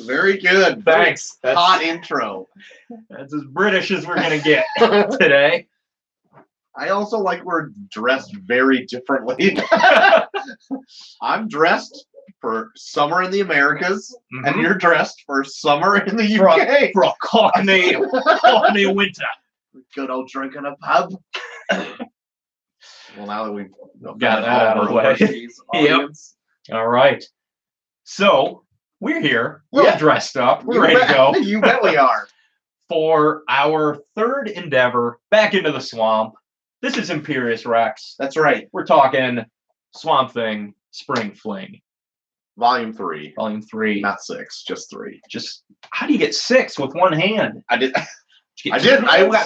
Very good. Thanks. Very hot intro. That's as British as we're gonna get today. I also like we're dressed very differently. I'm dressed for summer in the Americas, and you're dressed for summer in the UK. For a Cockney winter. Good old drink in a pub. Well, now that we've got that out of the way. Yep. All right. So we're here. We're all dressed up. We're ready to go. You bet we are. For our third endeavor back into the swamp. This is Imperious Rex. That's right. We're talking Swamp Thing, Spring Fling. Volume 3. Volume 3. Not 6, just 3. Just, how do you get 6 with one hand? I got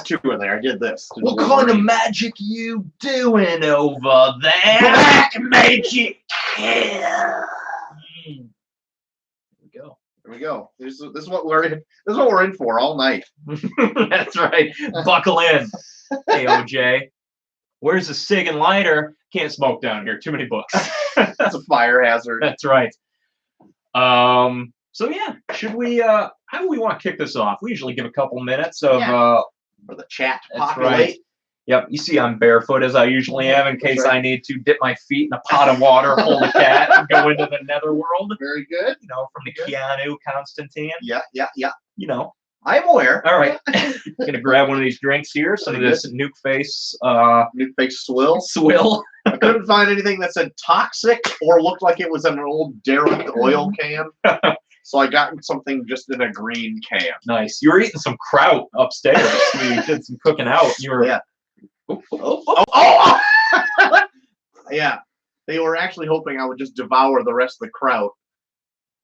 2 in there. I did this. What kind of magic you doing over there? Black magic. There we go. This is what we're in. This is what we're in for all night. That's right. Buckle in, AOJ. Where's the cig and lighter? Can't smoke down here. Too many books. That's a fire hazard. That's right. So yeah, should we? How do we want to kick this off? We usually give a couple minutes of for the chat to that's populate. Right. Yep. You see, I'm barefoot as I usually am in case I need to dip my feet in a pot of water, hold a cat, and go into the netherworld. Very good. You know, from the Keanu Constantine. Yeah. You know. I'm aware. All right. Gonna grab one of these drinks here. Some of this Nuke Face. Nuke Face swill. Swill. I couldn't find anything that said toxic or looked like it was an old derelict oil can. So I got something just in a green can. Nice. You were eating some kraut upstairs. We did some cooking out. You were. Yeah. Oh. Yeah. They were actually hoping I would just devour the rest of the kraut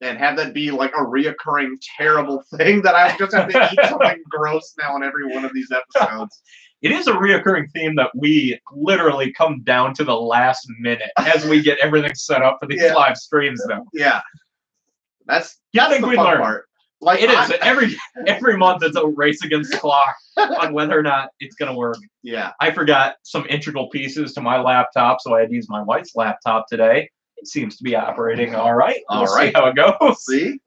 and have that be like a reoccurring terrible thing that I just have to eat something gross now in every one of these episodes. It is a reoccurring theme that we literally come down to the last minute as we get everything set up for these live streams though. Yeah. That's the fun part. Like it is. Every month it's a race against the clock on whether or not it's gonna work. Yeah. I forgot some integral pieces to my laptop, so I had to use my wife's laptop today. It seems to be operating all right. We'll see how it goes. See?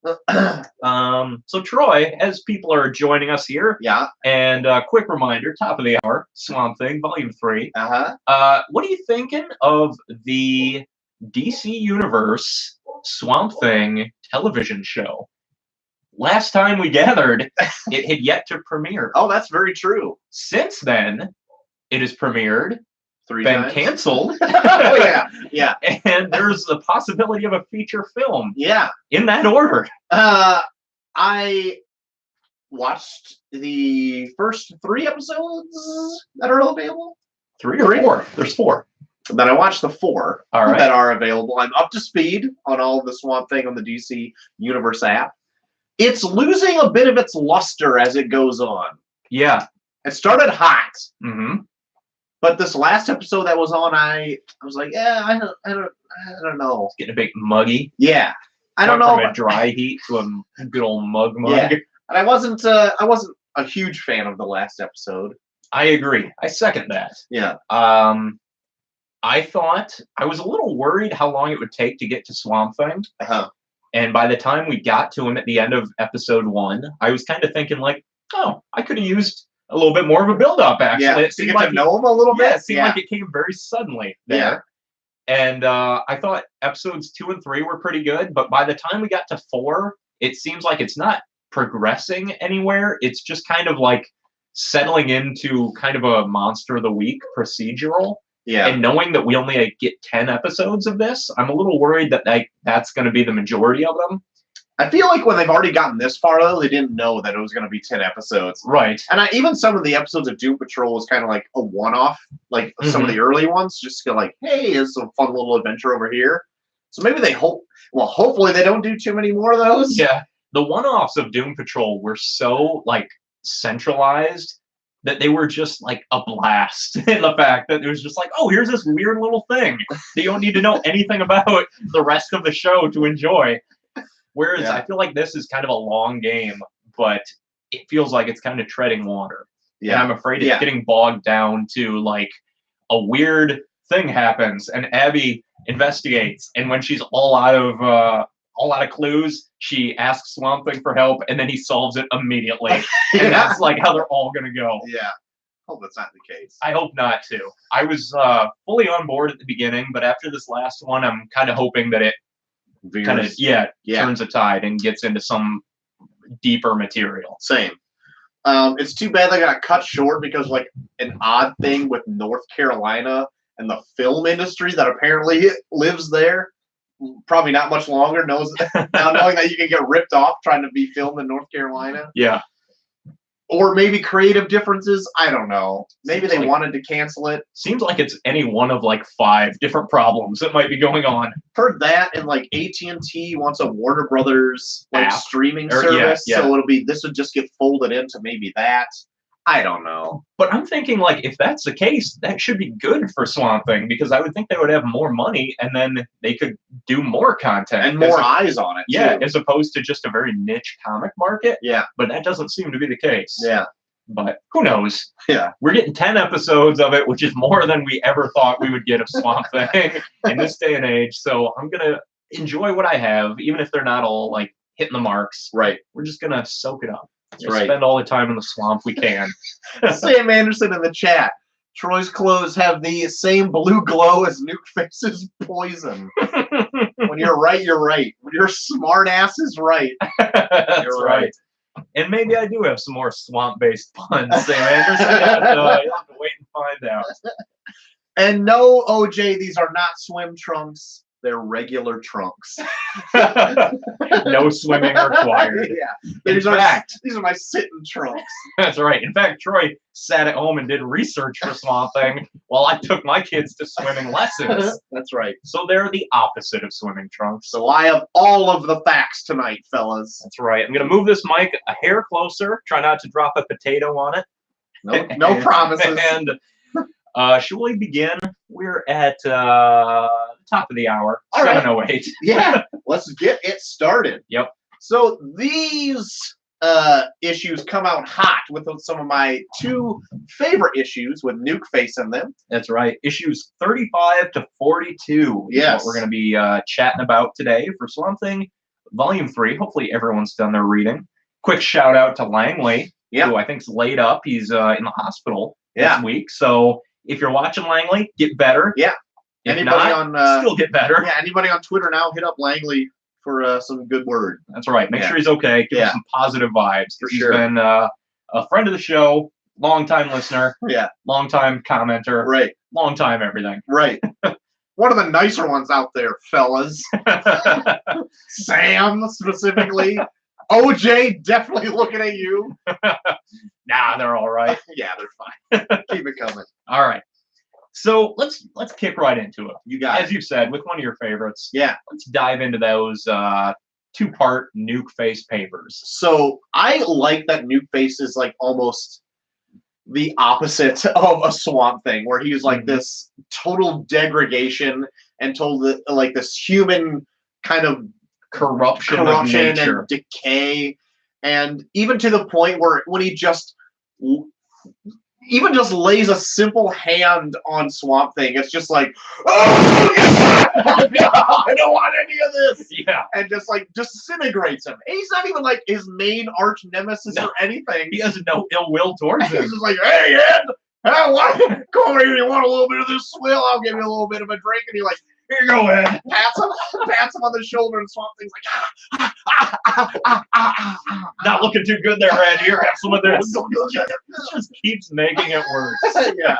So Troy, as people are joining us here, and quick reminder, top of the hour, Swamp Thing, Volume 3. What are you thinking of the DC Universe Swamp Thing television show? Last time we gathered, it had yet to premiere. Oh, that's very true. Since then, it has premiered, 3 been times. canceled. Oh, yeah. And there's the possibility of a feature film. Yeah. In that order. I watched the first 3 episodes that are available. 3 or 4? There's 4. Then I watched the 4 that are available. I'm up to speed on all of the Swamp Thing on the DC Universe app. It's losing a bit of its luster as it goes on. Yeah. It started hot. Mm-hmm. But this last episode that was on, I was like, I don't know. It's getting a bit muggy. Yeah. I don't know. From a dry heat to a good old mug. Yeah. And I wasn't a huge fan of the last episode. I agree. I second that. Yeah. I thought I was a little worried how long it would take to get to Swamp Thing. And by the time we got to him at the end of episode 1, I was kind of thinking like, oh, I could have used a little bit more of a build-up, actually. Yeah, it seemed like to know him a little bit. It seemed like it came very suddenly there. Yeah. And I thought episodes 2 and 3 were pretty good, but by the time we got to 4, it seems like it's not progressing anywhere. It's just kind of like settling into kind of a Monster of the Week procedural. Yeah. And knowing that we only get 10 episodes of this, I'm a little worried that that's going to be the majority of them. I feel like when they've already gotten this far, though, they didn't know that it was going to be 10 episodes. Right. And even some of the episodes of Doom Patrol was kind of like a one-off, like some of the early ones, just to go like, hey, it's a fun little adventure over here. So maybe hopefully they don't do too many more of those. Yeah. The one-offs of Doom Patrol were so, like, centralized that they were just like a blast in the fact that it was just like, oh, here's this weird little thing that you don't need to know anything about the rest of the show to enjoy. Whereas I feel like this is kind of a long game, but it feels like it's kind of treading water. Yeah. And I'm afraid it's getting bogged down to like a weird thing happens and Abby investigates. And when she's all out all out of clues. She asks Swamp Thing for help, and then he solves it immediately. And Yeah. that's like how they're all gonna go. Yeah. Hope that's not the case. I hope not too. I was fully on board at the beginning, but after this last one, I'm kind of hoping that it kind of turns a tide and gets into some deeper material. Same. It's too bad they got cut short because like an odd thing with North Carolina and the film industry that apparently lives there, probably not much longer, knows now knowing that you can get ripped off trying to be filmed in North Carolina. Yeah. Or maybe creative differences. I don't know. Maybe Seems they like- wanted to cancel it. Seems like it's any one of like 5 different problems that might be going on. Heard that, and like AT&T wants a Warner Brothers like App. streaming Or- service, yeah. so this would just get folded into maybe that. I don't know. But I'm thinking, like, if that's the case, that should be good for Swamp Thing, because I would think they would have more money, and then they could do more content. And more eyes on it, Yeah, too. as opposed to just a very niche comic market. Yeah. But that doesn't seem to be the case. Yeah. But who knows? Yeah. We're getting 10 episodes of it, which is more than we ever thought we would get of Swamp Thing in this day and age. So I'm going to enjoy what I have, even if they're not all, like, hitting the marks. Right. We're just going to soak it up. That's right. Spend all the time in the swamp we can. Sam Anderson in the chat. Troy's clothes have the same blue glow as Nuke Face's poison. When you're right, you're right. When your smart ass is right, That's you're right. And maybe I do have some more swamp-based puns, Sam Anderson. You'll have to wait and find out. And no, OJ, these are not swim trunks. They're regular trunks. No swimming required. Yeah. In These fact, are my sitting trunks. that's right. In fact, Troy sat at home and did research for Swamp Thing while I took my kids to swimming lessons. That's right. So they're the opposite of swimming trunks. So I have all of the facts tonight, fellas. That's right. I'm going to move this mic a hair closer. Try not to drop a potato on it. No promises. And shall we begin? We're at top of the hour, All right. 7:08. Yeah, let's get it started. Yep. So these issues come out hot with some of my 2 favorite issues with Nuke Face in them. That's right. Issues 35 to 42 is Yes. what we're going to be chatting about today for Swamp Thing Volume 3. Hopefully everyone's done their reading. Quick shout out to Langley, who I think's laid up. He's in the hospital this week. So if you're watching Langley, get better. Yeah. If Anybody not, still get better. Yeah, anybody on Twitter now, hit up Langley for some good word. That's right. Make sure he's okay. Give him some positive vibes. For He's sure. been a friend of the show, long-time listener, Yeah. long-time commenter, Right. long-time everything. Right. One of the nicer ones out there, fellas. Sam, specifically. OJ, definitely looking at you. Nah, they're all right. Yeah, they're fine. Keep it coming. All right. So let's kick right into it. You got As you said, with one of your favorites. Yeah. Let's dive into those 2-part Nuke Face papers. So I like that Nuke Face is like almost the opposite of a Swamp Thing, where he's like this total degradation and told that like this human kind of Corruption of nature. and decay, and even to the point where when he just lays a simple hand on Swamp Thing, it's just like, oh no, I don't want any of this. Yeah. And just like disintegrates him. And he's not even like his main arch nemesis or anything. He has no ill will towards He's him. just like, hey, Ed, come over here. You want a little bit of this swill? I'll give you a little bit of a drink. And you're like, here you go, Ed. Pats him on the shoulder, and Swamp Thing's like, Not looking too good there, Ed. Here, have some of this. Just keeps making it worse. Yeah.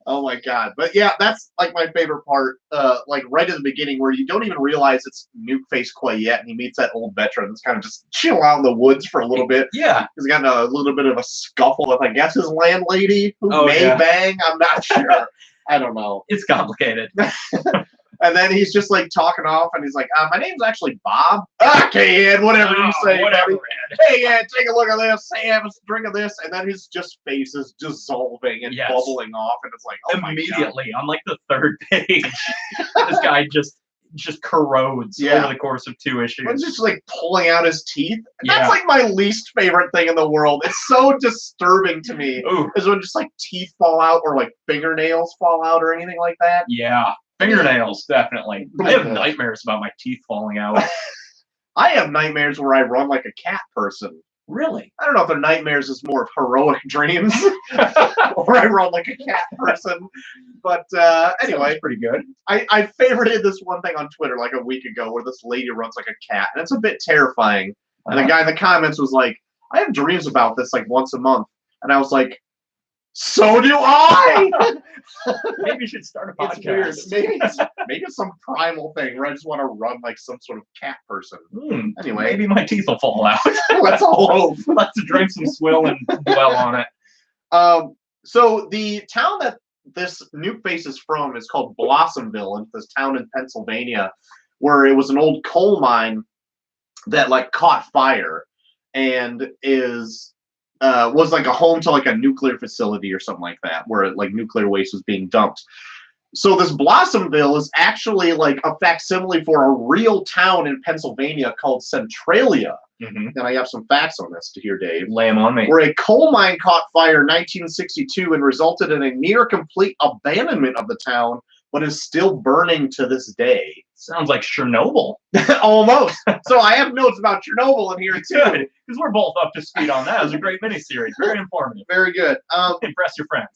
Oh my god. But yeah, that's like my favorite part. Like right at the beginning, where you don't even realize it's Nuke Face quite yet, and he meets that old veteran that's kind of just chill out in the woods for a little bit. Yeah. He's gotten a little bit of a scuffle with, I guess, his landlady, who Oh, may yeah. bang. I'm not sure. I don't know. It's complicated. And then he's just like talking off, and he's like, my name's actually Bob. Okay, Ed, whatever you say. Whatever, buddy. Ed. Hey, Ed, take a look at this. Hey, have a drink of this. And then his just face is dissolving and Yes. bubbling off, and it's like, oh my god. Immediately on like the 3rd page, this guy just corrodes over the course of 2 issues. It's just like pulling out his teeth. Yeah. That's like my least favorite thing in the world. It's so disturbing to me. Ooh. Is when just like teeth fall out or like fingernails fall out or anything like that. Yeah. Fingernails, definitely. I have nightmares about my teeth falling out. I have nightmares where I run like a cat person. Really? I don't know if they're nightmares is more of heroic dreams, or I run like a cat person. But anyway, Sounds pretty good. I favorited this one thing on Twitter like a week ago where this lady runs like a cat, and it's a bit terrifying. And the guy in the comments was like, I have dreams about this like once a month. And I was like, so do I! Maybe you should start a podcast. It's weird. Maybe it's some primal thing where I just want to run like some sort of cat person. Anyway. Maybe my teeth will fall out. Let's all hope. Let's drink some swill and dwell on it. So the town that this Nuke Face is from is called Blossomville, and this town in Pennsylvania, where it was an old coal mine that like caught fire and was like a home to like a nuclear facility or something like that, where like nuclear waste was being dumped. So this Blossomville is actually like a facsimile for a real town in Pennsylvania called Centralia. And I have some facts on this to hear, Dave. Lay them on me. Where a coal mine caught fire in 1962 and resulted in a near complete abandonment of the town, but is still burning to this day. Sounds like Chernobyl. Almost. So I have notes about Chernobyl in here too. Good, because we're both up to speed on that. It was a great miniseries. Very informative. Very good. Impress your friends.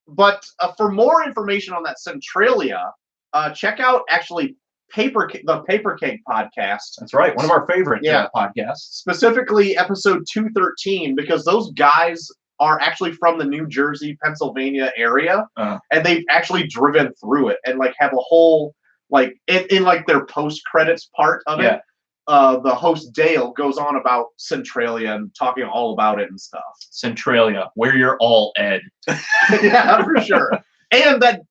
But for more information on that Centralia, check out actually the Paper Cake podcast. That's right. One of our favorite podcasts. Specifically episode 213, because those guys are actually from the New Jersey, Pennsylvania area, and they've actually driven through it and like have a whole like in like their post credits part of it. The host Dale goes on about Centralia and talking all about it and stuff. Centralia, where you're all Ed. Yeah, for sure. And that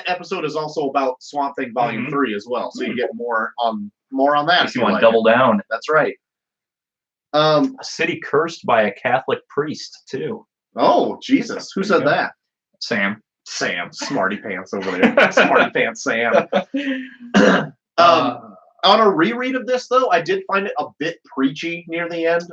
episode is also about Swamp Thing Volume 3 as well, so you get more on that. If you want to double down. That's right. A city cursed by a Catholic priest too. Oh, Jesus. Who said that? Sam. Smarty pants over there. Smarty pants Sam. On a reread of this, though, I did find it a bit preachy near the end.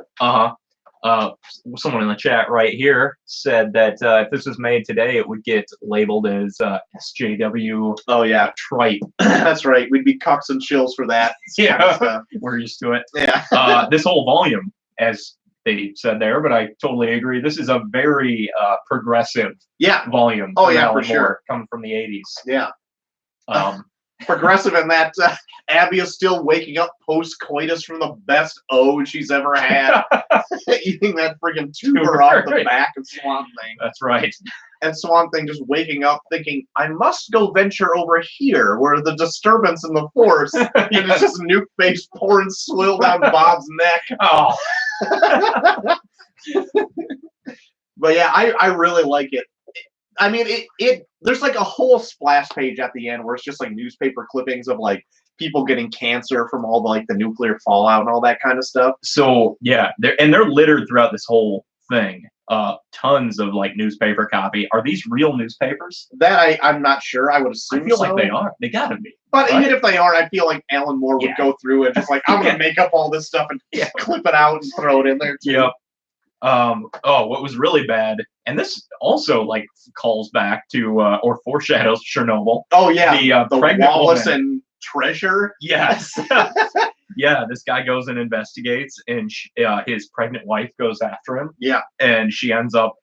Someone in the chat right here said that if this was made today, it would get labeled as SJW. Oh, yeah. Trite. That's right. We'd be cucks and chills for that. Yeah. We're used to it. Yeah. This whole volume, as they said there, but I totally agree. This is a very progressive volume. Oh, yeah, for sure. Coming from the 80s. Yeah. Progressive in that Abby is still waking up post-coitus from the best ode she's ever had. Eating that friggin' tuber off the back of Swamp Thing. That's right. And Swamp Thing just waking up thinking, I must go venture over here where the disturbance in the force. And it's just Nuke Face pouring swill down Bob's neck. Oh. But yeah, I really like it. I mean, there's like a whole splash page at the end where it's just like newspaper clippings of like people getting cancer from all the like the nuclear fallout and all that kind of stuff. So yeah, they're littered throughout this whole thing. Tons of like newspaper copy. Are these real newspapers? That I'm not sure. I would assume I feel like they are. They gotta be. But right? Even if they are, I feel like Alan Moore would go through it just like I'm gonna make up all this stuff and clip it out and throw it in there too. Yep. What was really bad, and this also like calls back to or foreshadows Chernobyl. Oh yeah, the Wallace woman. And Treasure. Yes. Yeah, this guy goes and investigates, and his pregnant wife goes after him. Yeah, and she ends up,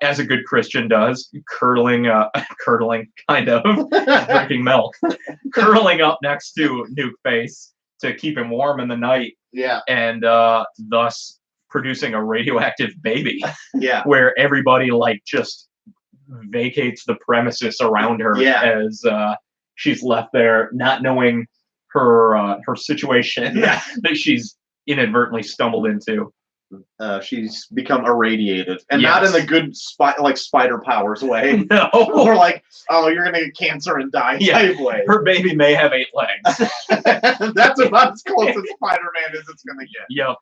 as a good Christian does, curdling kind of, drinking milk, curling up next to Nuke Face to keep him warm in the night. Yeah, and thus producing a radioactive baby. Yeah, where everybody like just vacates the premises around her as she's left there, not knowing her situation that she's inadvertently stumbled into. She's become irradiated, and not in the good spider powers way. No, or like, oh, you're gonna get cancer and die type way. Her baby may have 8 legs. That's about as close as Spider-Man as it's gonna get. Yep.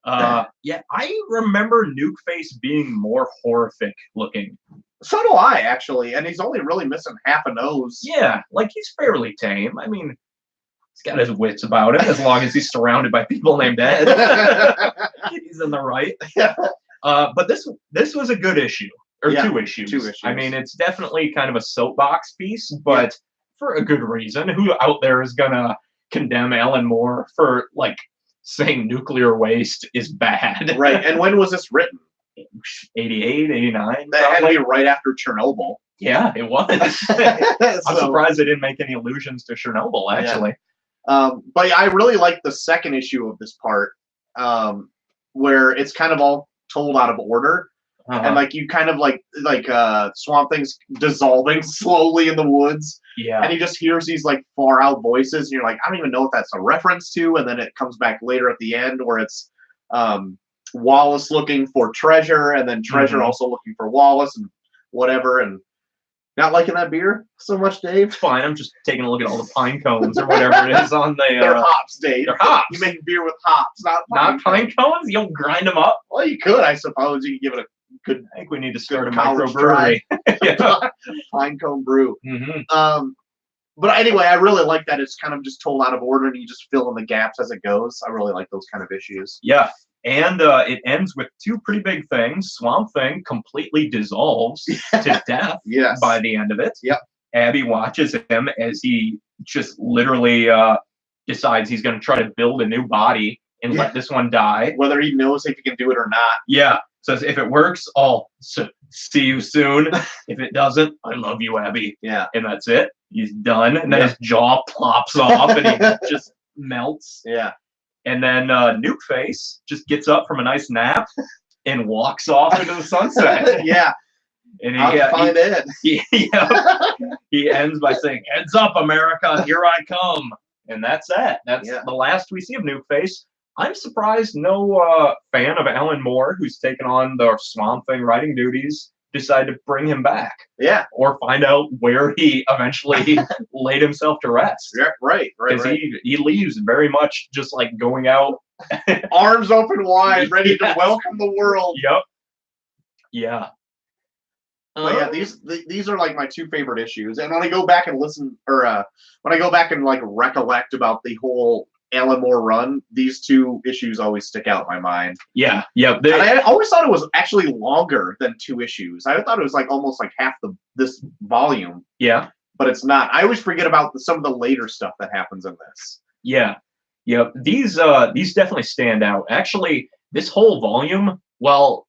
I remember Nuke Face being more horrific looking. So do I, actually, and he's only really missing half a nose. Yeah, like he's fairly tame. I mean, he's got his wits about him as long as he's surrounded by people named Ed. He's in the right. But this was a good issue, or 2 issues. 2 issues. I mean, it's definitely kind of a soapbox piece, but for a good reason. Who out there is gonna condemn Alan Moore for like saying nuclear waste is bad. Right. And when was this written? 88, 89. That had to be right after Chernobyl. Yeah, it was. I'm surprised they didn't make any allusions to Chernobyl, actually. But I really like the second issue of this part, where it's kind of all told out of order. And like you kind of like Swamp Thing's dissolving slowly in the woods. Yeah. And he just hears these like far out voices, and you're like, I don't even know what that's a reference to. And then it comes back later at the end where it's Wallace looking for Treasure, and then Treasure also looking for Wallace, and whatever. And not liking that beer so much, Dave? Fine, I'm just taking a look at all the pine cones or whatever it is on the. They're hops, Dave. They're hops. You make beer with hops, not pine cones. You don't grind them up. Well, you could, I suppose. You could give it a good. I think we need to start a college microbrewery. Pine cone brew. But anyway, I really like that it's kind of just told out of order, and you just fill in the gaps as it goes. I really like those kind of issues. Yeah. And it ends with two pretty big things. Swamp Thing completely dissolves to death by the end of it. Yep. Abby watches him as he just literally decides he's going to try to build a new body and let this one die. Whether he knows if he can do it or not. Yeah. Says, if it works, I'll see you soon. If it doesn't, I love you, Abby. Yeah. And that's it. He's done. And then his jaw plops off and he just melts. Yeah. And then Nuke Face just gets up from a nice nap and walks off into the sunset. Yeah. And he ends by saying, "Heads up, America, here I come." And that's that. That's the last we see of Nuke Face. I'm surprised no fan of Alan Moore, who's taken on the Swamp Thing writing duties, decided to bring him back. Yeah. Or find out where he eventually laid himself to rest. Yeah, right. Because he leaves very much just like going out. Arms open wide, ready to welcome the world. Yep. Yeah. But yeah, these are like my two favorite issues. And when I go back and listen, or when I go back and like recollect about the whole Alan Moore run, these two issues always stick out in my mind. Yeah, yeah. I always thought it was actually longer than 2 issues. I thought it was like almost like half this volume. Yeah, but it's not. I always forget about some of the later stuff that happens in this. Yeah, yeah. These definitely stand out. Actually, this whole volume, well,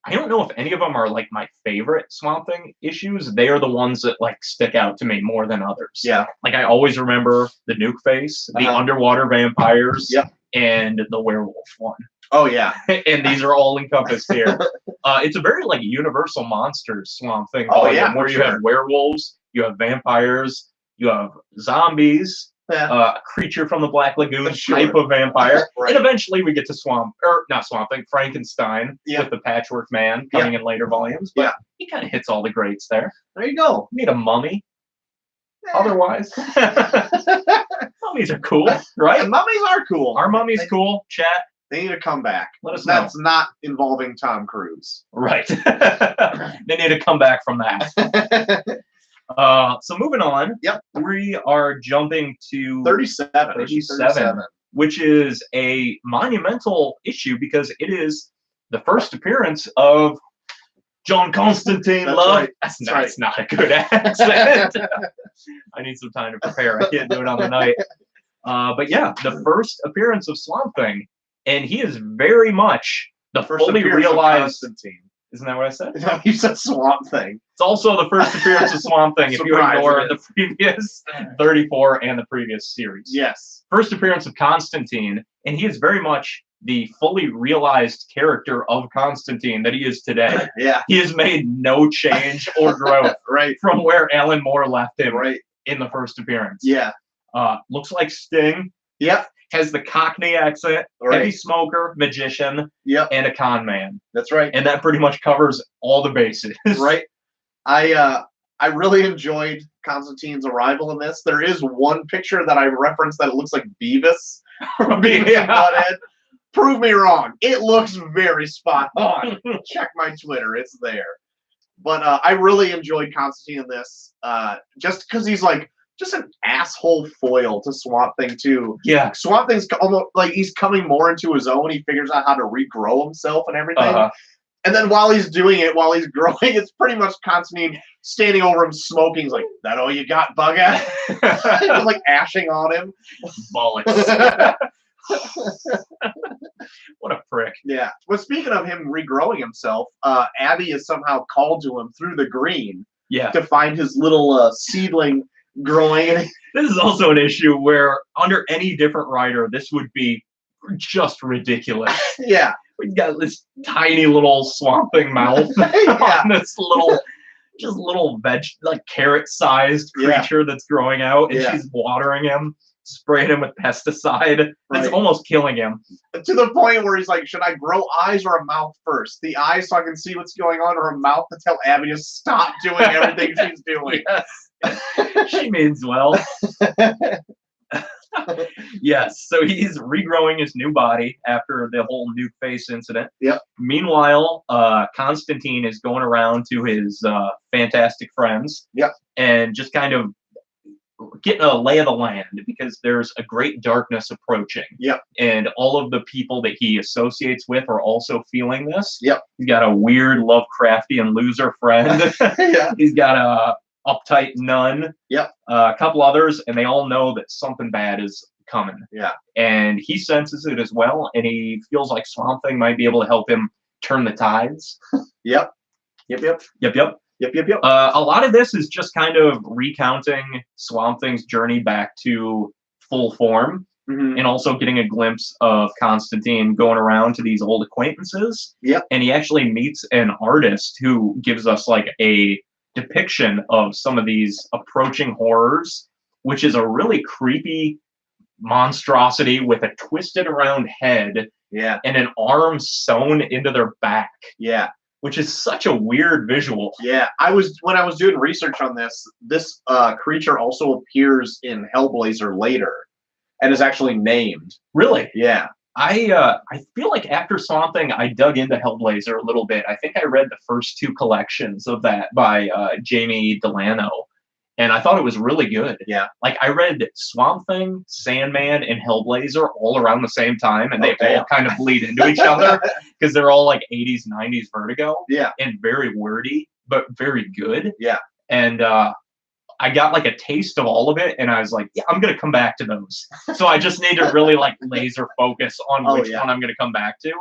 I don't know if any of them are like my favorite Swamp Thing issues. They are the ones that like stick out to me more than others. Yeah. Like I always remember the Nuke Face, the underwater vampires, and the werewolf one. Oh yeah. And these are all encompassed here. It's a very like Universal Monsters Swamp Thing volume where you have werewolves, you have vampires, you have zombies. A creature from the Black Lagoon type of vampire. And eventually we get to Frankenstein with the Patchwork Man coming in later volumes. But he kind of hits all the greats there. There you go. You need a mummy. Otherwise, mummies are cool, right? And mummies are cool. Our mummy's cool. Chat. They need to come back. Let us know. That's not involving Tom Cruise. Right. They need to come back from that. So moving on, we are jumping to 37, which is a monumental issue because it is the first appearance of John Constantine. That's not a good accent. I need some time to prepare. I can't do it on the night. But yeah, the first appearance of Swamp Thing, and he is very much the first fully realized Constantine. Isn't that what I said? No, you said Swamp Thing. It's also the first appearance of Swamp Thing if you ignore the previous 34 and the previous series. Yes. First appearance of Constantine, and he is very much the fully realized character of Constantine that he is today. Yeah. He has made no change or growth from where Alan Moore left him in the first appearance. Yeah. Looks like Sting. Yep. Has the Cockney accent, heavy smoker, magician, and a con man. That's right. And that pretty much covers all the bases. Right. I really enjoyed Constantine's arrival in this. There is one picture that I referenced that it looks like Beavis from Beavis and Butthead. Prove me wrong. It looks very spot on. Check my Twitter. It's there. But I really enjoyed Constantine in this just because he's like just an asshole foil to Swamp Thing too. Yeah. Swamp Thing's almost like he's coming more into his own. He figures out how to regrow himself and everything. And then while he's doing it, while he's growing, it's pretty much Constantine standing over him smoking. He's like, "That all you got, bugger?" Just like ashing on him. Bollocks. What a prick. Yeah. Well, speaking of him regrowing himself, Abby is somehow called to him through the green to find his little seedling growing. This is also an issue where under any different writer, this would be just ridiculous. Yeah. We've got this tiny little swamp thing mouth on this little like carrot-sized creature that's growing out, and she's watering him, spraying him with pesticide. That's almost killing him. To the point where he's like, should I grow eyes or a mouth first? The eyes so I can see what's going on, or a mouth to tell Abby to stop doing everything she's doing? Yes. She means well. Yes, so he's regrowing his new body after the whole Nuke Face incident. Yep. Meanwhile, Constantine is going around to his fantastic friends. Yep. And just kind of getting a lay of the land, because there's a great darkness approaching. Yep. And all of the people that he associates with are also feeling this. Yep. He's got a weird Lovecraftian loser friend. Yeah. He's got a uptight nun. Yep. A couple others, and they all know that something bad is coming. Yeah. And he senses it as well, and he feels like Swamp Thing might be able to help him turn the tides. Yep. Yep. A lot of this is just kind of recounting Swamp Thing's journey back to full form, and also getting a glimpse of Constantine going around to these old acquaintances. Yep. And he actually meets an artist who gives us like a depiction of some of these approaching horrors, which is a really creepy monstrosity with a twisted around head and an arm sewn into their back. Yeah. Which is such a weird visual. Yeah. When I was doing research on this creature also appears in Hellblazer later and is actually named. Really? Yeah. I feel like after Swamp Thing, I dug into Hellblazer a little bit. I think I read the first 2 collections of that by Jamie Delano, and I thought it was really good. Yeah. Like, I read Swamp Thing, Sandman, and Hellblazer all around the same time, and they all kind of bleed into each other because they're all like 80s, 90s Vertigo. Yeah. And very wordy, but very good. Yeah. And I got like a taste of all of it, and I was like, yeah, I'm going to come back to those. So I just need to really like laser focus on which one I'm going to come back to.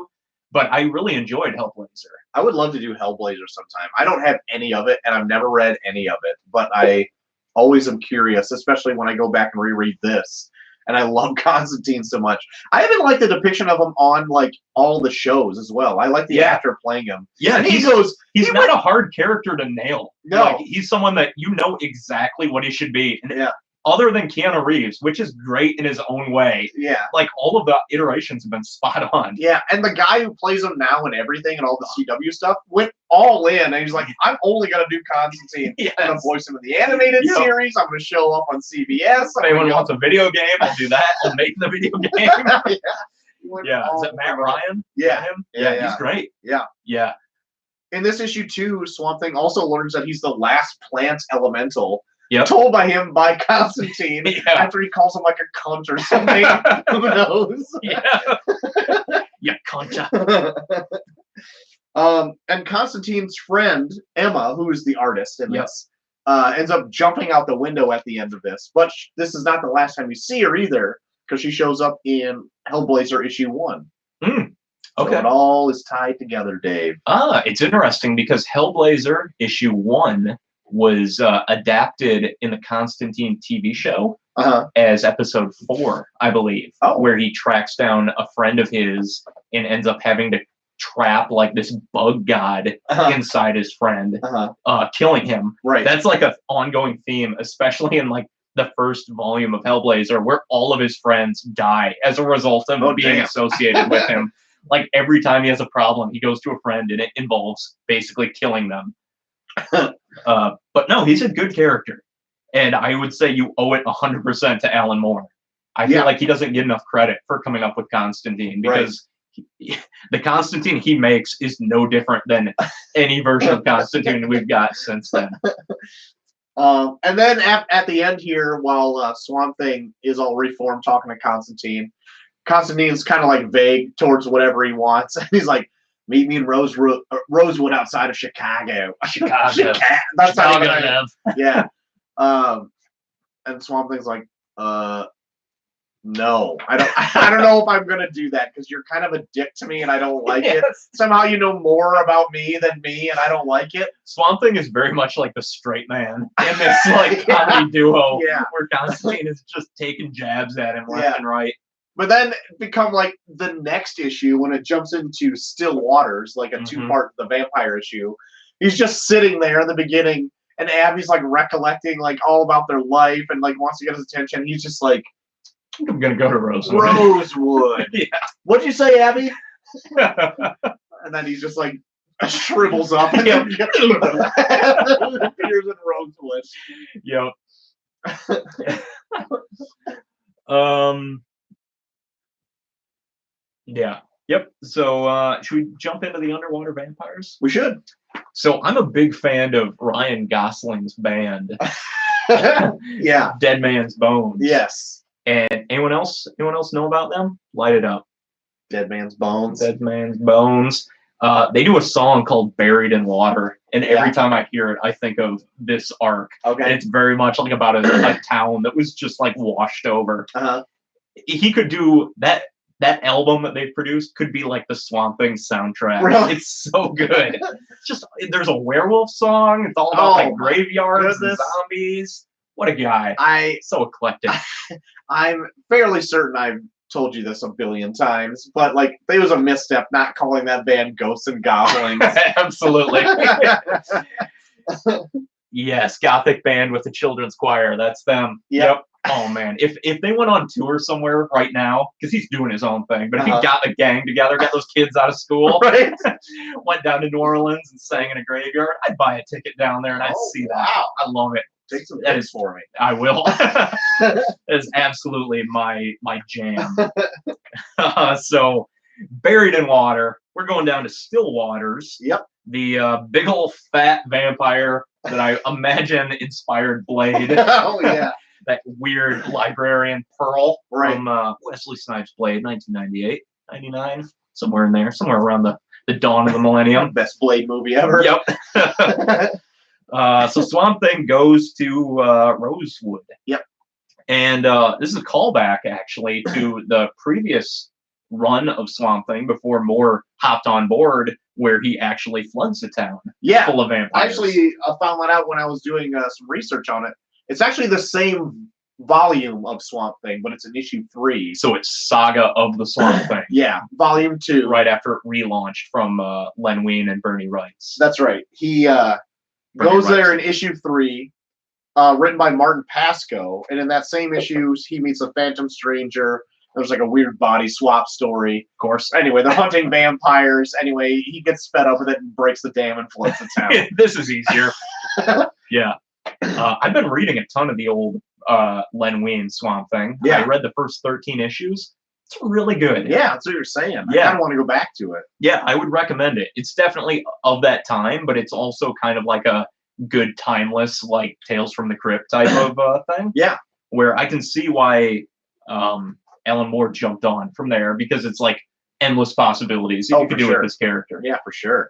But I really enjoyed Hellblazer. I would love to do Hellblazer sometime. I don't have any of it, and I've never read any of it, but I always am curious, especially when I go back and reread this. And I love Constantine so much. I even like the depiction of him on like all the shows as well. I like the actor playing him. Yeah, and he's not a hard character to nail. No, like, he's someone that you know exactly what he should be. And other than Keanu Reeves, which is great in his own way. Yeah. Like, all of the iterations have been spot on. Yeah, and the guy who plays him now and everything and all the CW stuff went all in, and he's like, I'm only going to do Constantine. Yes. I'm going to voice him in the animated series. I'm going to show up on CBS. If anyone wants a video game, I'll do that. I'll make the video game. Yeah. Is it Matt Ryan? Yeah. Him? Yeah, he's great. Yeah. Yeah. In this issue, too, Swamp Thing also learns that he's the last plant elemental. Told by Constantine after he calls him like a cunt or something. Who knows? Yeah, cunt. And Constantine's friend, Emma, who is the artist in this, ends up jumping out the window at the end of this. But this is not the last time you see her either, because she shows up in Hellblazer issue 1. Okay. So it all is tied together, Dave. It's interesting because Hellblazer issue 1 was adapted in the Constantine TV show as episode 4, I believe, where he tracks down a friend of his and ends up having to trap like this bug god inside his friend, killing him. Right. That's like an ongoing theme, especially in like the first volume of Hellblazer, where all of his friends die as a result of being associated with him. Like, every time he has a problem, he goes to a friend and it involves basically killing them. But no, he's a good character, and I would say you owe it 100% to Alan Moore. I feel like he doesn't get enough credit for coming up with Constantine, because the Constantine he makes is no different than any version of Constantine we've got since then. And then at the end here, while Swamp Thing is all reformed talking to Constantine's kind of like vague towards whatever he wants. And he's like, Meet me in Rosewood outside of Chicago. Chicago. That's not even Chicago, right. Yeah. And Swamp Thing's like, no, I don't know if I'm gonna do that because you're kind of a dick to me and I don't like it. Somehow you know more about me than me and I don't like it. Swamp Thing is very much like the straight man in this like comedy duo where Constantine is just taking jabs at him left and right. But then become like the next issue when it jumps into Still Waters, like a two-part the vampire issue. He's just sitting there in the beginning and Abby's like recollecting like all about their life and like wants to get his attention. He's just like, I'm gonna go to Rosewood. Rosewood. Yeah. What'd you say, Abby? And then he's just like shrivels up and appears in Rosewood. Yep. Yeah. Yep. So should we jump into the underwater vampires? We should. So I'm a big fan of Ryan Gosling's band. Yeah. Dead Man's Bones. Yes. And anyone else know about them? Light it up. Dead Man's Bones. Dead Man's Bones. They do a song called Buried in Water. And every time I hear it, I think of this arc. Okay. And it's very much like about a town that was just like washed over. Uh-huh. He could do that. That album that they produced could be like the Swamp Thing soundtrack. Really? It's so good. It's just there's a werewolf song. It's all about like graveyards and zombies. What a guy. So eclectic. I'm fairly certain I've told you this a billion times, but like there was a misstep not calling that band Ghosts and Goblins. Absolutely. Yes, gothic band with a children's choir. That's them. Yep. Oh man, if they went on tour somewhere right now, because he's doing his own thing, but if he got a gang together, got those kids out of school, went down to New Orleans and sang in a graveyard, I'd buy a ticket down there and I'd see that. Wow. I love it. Take some pics for me. I will. That is absolutely my jam. So, Buried in Water. We're going down to Still Waters. Yep. The big old fat vampire that I imagine inspired Blade. Oh yeah. That weird librarian Pearl from Wesley Snipes' Blade, 1998, 99, somewhere in there, somewhere around the dawn of the millennium. Best Blade movie ever. Yep. So Swamp Thing goes to Rosewood. Yep. And this is a callback, actually, to the previous run of Swamp Thing before Moore hopped on board, where he actually floods the town full of vampires. Actually, I found that out when I was doing some research on it. It's actually the same volume of Swamp Thing, but it's in issue 3. So it's Saga of the Swamp Thing. Yeah, volume 2. Right after it relaunched from Len Wein and Bernie Wrights. That's right. He goes there in issue 3, written by Martin Pasco, and in that same issue, he meets a phantom stranger. There's like a weird body swap story. Of course. Anyway, they're hunting vampires. Anyway, he gets fed up with it and breaks the dam and floods the town. This is easier. Yeah. I've been reading a ton of the old Len Wein Swamp Thing. Yeah. I read the first 13 issues. It's really good. Yeah, that's what you're saying. Yeah. I kind of want to go back to it. Yeah, I would recommend it. It's definitely of that time, but it's also kind of like a good timeless, like Tales from the Crypt type of thing. Yeah. Where I can see why Alan Moore jumped on from there, because it's like endless possibilities you could do with this character. Yeah, for sure.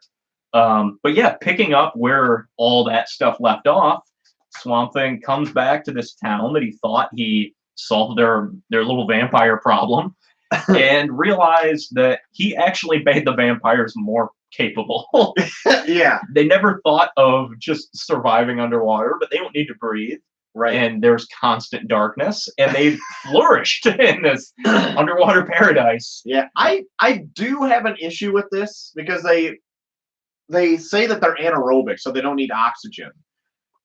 But yeah, picking up where all that stuff left off, Swamp Thing comes back to this town that he thought he solved their little vampire problem, and realized that he actually made the vampires more capable. Yeah. They never thought of just surviving underwater, but they don't need to breathe. Right. And there's constant darkness, and they've flourished in this underwater paradise. Yeah. I do have an issue with this because they say that they're anaerobic, so they don't need oxygen.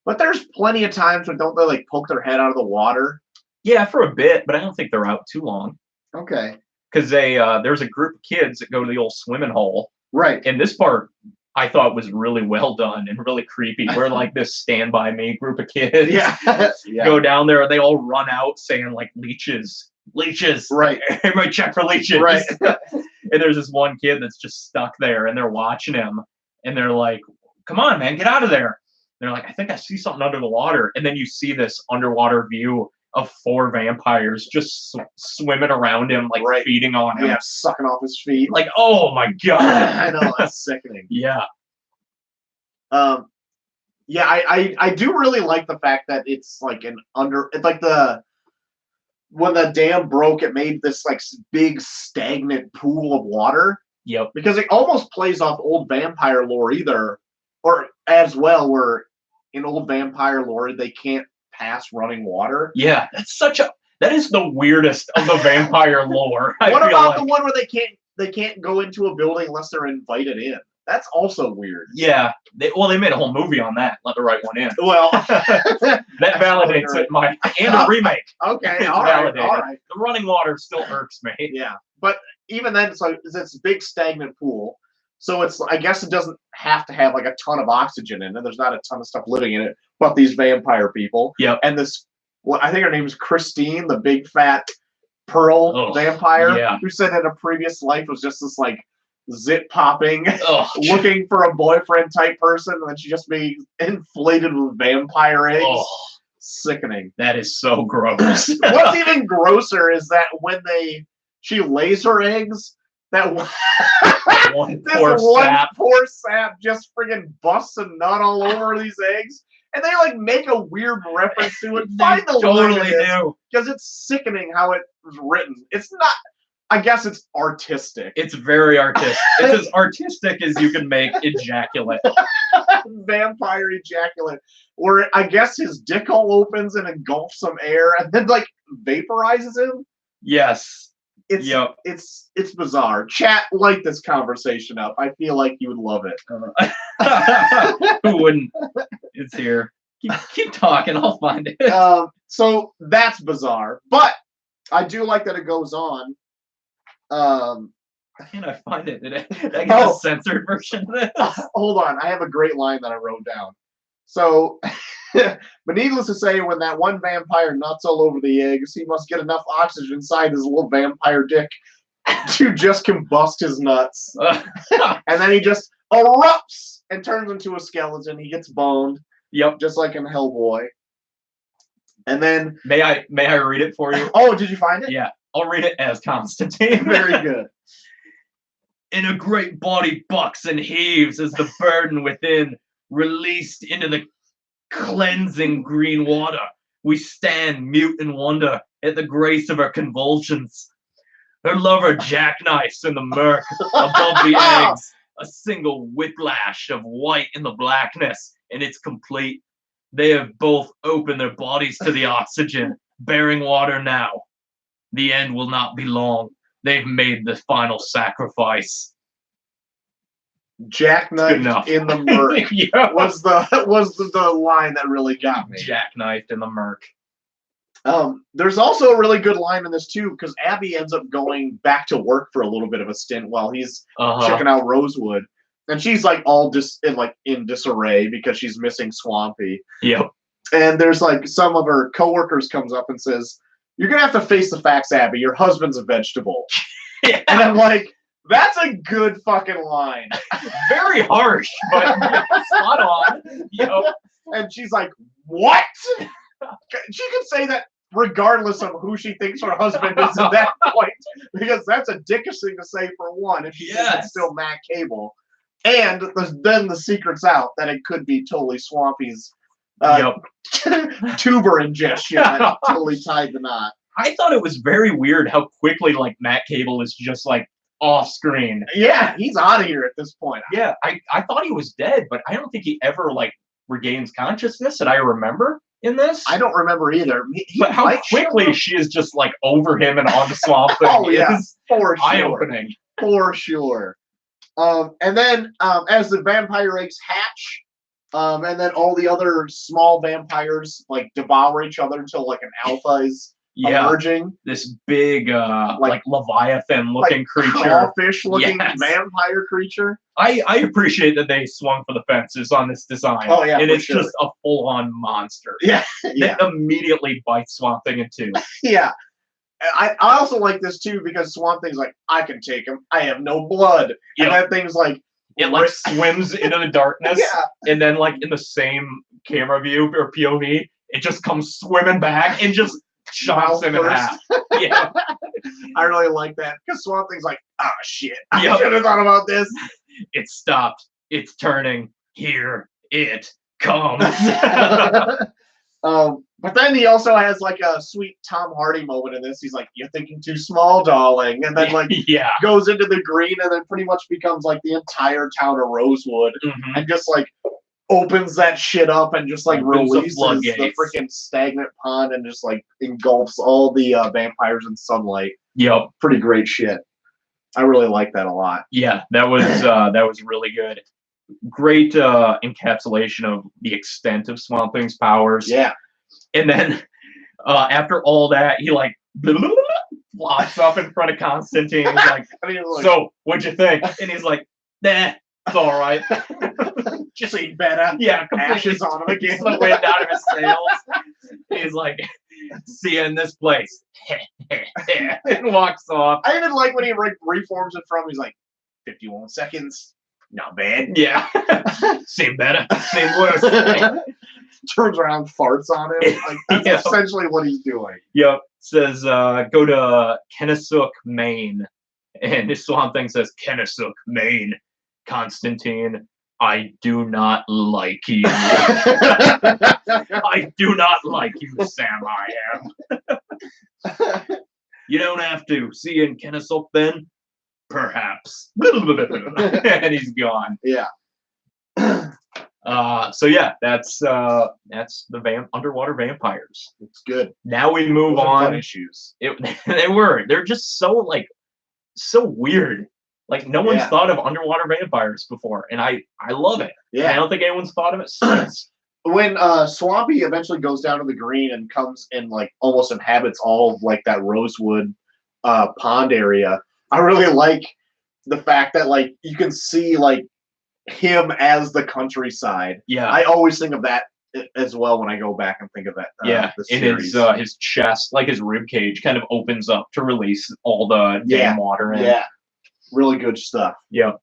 But there's plenty of times when don't they like poke their head out of the water? Yeah, for a bit, but I don't think they're out too long. Okay. Because there's a group of kids that go to the old swimming hole. Right. And this part I thought was really well done and really creepy. We're like this Stand By Me group of kids. Yeah. Go down there and they all run out saying like leeches. Right. Everybody check for leeches. Right. And there's this one kid that's just stuck there and they're watching him and they're like, come on, man, get out of there. And they're like, I think I see something under the water. And then you see this underwater view of 4 vampires just swimming around him, like feeding on him. Yeah, sucking off his feet. Like, oh my god. I know, it's sickening. Yeah. Yeah, I do really like the fact that it's like it's like when the dam broke, it made this like big stagnant pool of water. Yep. Because it almost plays off old vampire lore or as well, where in old vampire lore they can't pass running water. Yeah, that is the weirdest of the vampire lore. What about the one where they can't go into a building unless they're invited in? That's also weird. Yeah. They made a whole movie on that. Let the right one in. Well, that validates it, Mike. And a remake. Okay, all right. The running water still irks me. Yeah, but even then, it's this big stagnant pool. So I guess it doesn't have to have like a ton of oxygen in it. There's not a ton of stuff living in it, but these vampire people. Yep. And I think her name is Christine, the big fat pearl vampire, who said in a previous life was just this like zit popping, looking for a boyfriend type person, and then she just be inflated with vampire eggs. Oh, sickening. That is so gross. What's even grosser is that when she lays her eggs, that one poor sap just friggin' busts a nut all over these eggs. And they like make a weird reference to it. Find the totally do. Because it's sickening how it was written. It's not. I guess it's artistic. It's very artistic. It's as artistic as you can make ejaculate. Vampire ejaculate. Where I guess his dick hole opens and engulfs some air and then like vaporizes him. Yes. It's bizarre. Chat, light this conversation up. I feel like you would love it. Who wouldn't? It's here. Keep talking. I'll find it. So that's bizarre, but I do like that it goes on. Can't I find it? Did I get a censored version of this? Hold on. I have a great line that I wrote down. So, but needless to say, when that one vampire nuts all over the eggs, he must get enough oxygen inside his little vampire dick to just combust his nuts. And then he just erupts and turns into a skeleton. He gets boned. Yep. Just like in Hellboy. And then... May I read it for you? Oh, did you find it? Yeah. I'll read it as Constantine. Very good. In a great body bucks and heaves as the burden within released into the cleansing green water. We stand mute in wonder at the grace of her convulsions. Her lover jackknifes in the murk above the eggs. A single whiplash of white in the blackness, and it's complete. They have both opened their bodies to the oxygen, bearing water now. The end will not be long. They've made the final sacrifice. Jackknifed in the murk was the line that really got me. Jackknifed in the murk. There's also a really good line in this too, because Abby ends up going back to work for a little bit of a stint while he's checking out Rosewood, and she's like in disarray because she's missing Swampy. Yep. And there's like some of her coworkers comes up and says, "You're gonna have to face the facts, Abby. Your husband's a vegetable." Yeah. And I'm like, that's a good fucking line. Very harsh, but spot on. And she's like, "What?" She can say that regardless of who she thinks her husband is at that point, because that's a dickish thing to say for one, if she thinks it's still Matt Cable. And then the secret's out that it could be totally Swampy's tuber ingestion that totally tied the knot. I thought it was very weird how quickly like Matt Cable is just like off screen. Yeah, he's out of here at this point. Yeah, I thought he was dead, but I don't think he ever like regains consciousness that I remember in this. I don't remember either. But how quickly she is just like over him and on the Swamp Thing is for sure. eye-opening. For sure. And then as the vampire eggs hatch, and then all the other small vampires like devour each other until like an alpha is emerging. This big like Leviathan looking creature. Crawfish looking vampire creature. I appreciate that they swung for the fences on this design. Oh yeah. And it's just a full on monster. Yeah. That immediately bites Swamp Thing in two. Yeah. I also like this too because Swamp Thing's like, I can take him. I have no blood. And that thing's like, it like swims into the darkness, and then like in the same camera view or POV, it just comes swimming back and just chops him in half. Yeah. I really like that because Swamp Thing's like, oh shit, I Yep. should have thought about this. It stopped. It's turning. Here it comes. But then he also has like a sweet Tom Hardy moment in this. He's like, "You're thinking too small, darling," and then like yeah. goes into the green and then pretty much becomes like the entire town of Rosewood and just like opens that shit up and just like Opens the releases the floodgates. freaking stagnant pond and just like engulfs all the vampires in sunlight. Yep. Pretty great shit. I really like that a lot. Yeah, that was really good. Great encapsulation of the extent of Swamp Thing's powers. Yeah. And then after all that, he like flops up in front of Constantine. He's like, "So, what'd you think?" And he's like, "Nah, it's all right." Just ain't better. Yeah, Ashes on him again. the wind out of his sails. He's like, "See you in this place," and walks off. I even like when he reforms it from. He's like, 51 seconds. Not bad. Yeah, seem better, seem worse. Turns around, farts on him. Like that's essentially what he's doing. Yep. Says, go to Kennesaw, Maine. And his Swamp Thing says, Kennesaw, Maine. Constantine, I do not like you. I do not like you, Sam, I am. You don't have to. See you in Kennesaw, then? Perhaps. And he's gone. Yeah. So yeah, that's the underwater vampires. It's good. Now we move Those are on. fun issues. They're just so weird. Like no one's thought of underwater vampires before, and I love it. Yeah. I don't think anyone's thought of it since. When Swampy eventually goes down to the green and comes and like almost inhabits all of like that Rosewood pond area, I really like the fact that like you can see like him as the countryside. Yeah. I always think of that as well when I go back and think of that. The series. His chest, like his rib cage, kind of opens up to release all the damn water in. Yeah. Really good stuff. Yep.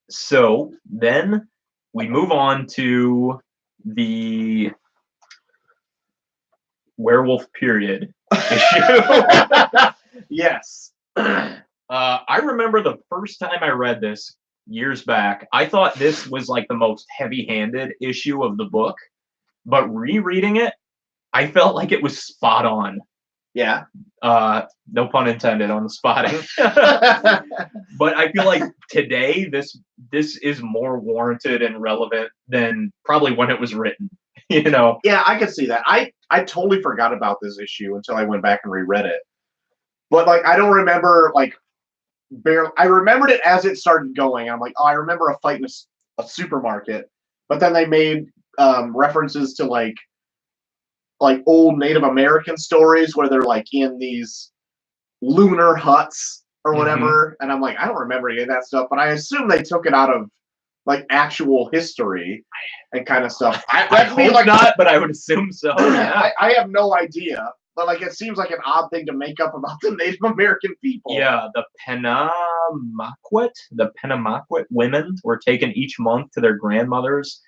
So then we move on to the werewolf period issue. Yes. I remember the first time I read this years back, I thought this was like the most heavy-handed issue of the book, but rereading it, I felt like it was spot on. Yeah. No pun intended on the spotting. But I feel like today this is more warranted and relevant than probably when it was written. You know? Yeah, I could see that. I totally forgot about this issue until I went back and reread it. But like I don't remember like barely. I remembered it as it started going. I'm like, oh, I remember a fight in a supermarket. But then they made references to like old Native American stories where they're like in these lunar huts or whatever. And I'm like, I don't remember any of that stuff, but I assume they took it out of like actual history and kind of stuff. I hope like not, but I would assume so. Yeah. I have no idea, but like it seems like an odd thing to make up about the Native American people. Yeah, the Penamaquet women were taken each month to their grandmothers.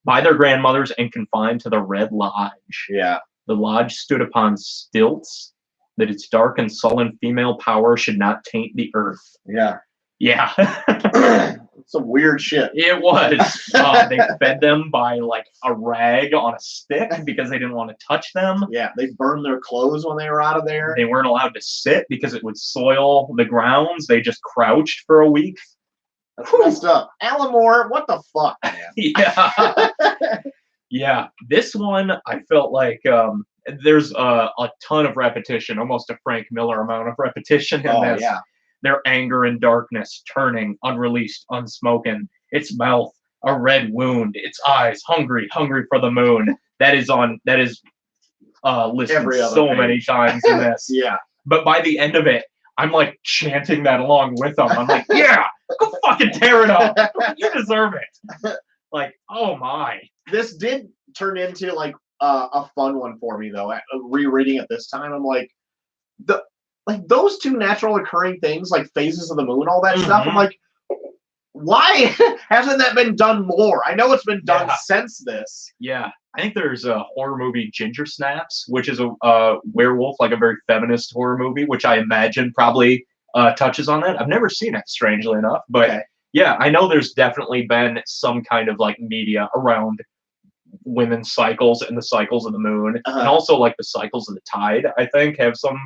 By their grandmothers and confined to the Red Lodge. Yeah. The lodge stood upon stilts, that its dark and sullen female power should not taint the earth. Yeah. Yeah. Some weird shit. It was. They fed them by like a rag on a stick because they didn't want to touch them. Yeah, they burned their clothes when they were out of there. They weren't allowed to sit because it would soil the grounds. They just crouched for a week. That's messed up. Alan Moore, what the fuck, man? Yeah. Yeah. This one, I felt like there's a ton of repetition, almost a Frank Miller amount of repetition in this. Yeah. Their anger and darkness, turning, unreleased, unspoken. Its mouth, a red wound. Its eyes, hungry for the moon. That is listed so many times in this. Yeah. But by the end of it, I'm like chanting that along with them. I'm like, yeah, go fucking tear it up. You deserve it. Like, oh my. This did turn into like a fun one for me though. Rereading it this time, I'm like, those two natural occurring things, like phases of the moon, all that stuff. I'm like, why hasn't that been done more? I know it's been done since this. Yeah. I think there's a horror movie, Ginger Snaps, which is a werewolf, like a very feminist horror movie, which I imagine probably touches on that. I've never seen it, strangely enough, but Okay. yeah, I know there's definitely been some kind of like media around women's cycles and the cycles of the moon, and also like the cycles of the tide. I think have some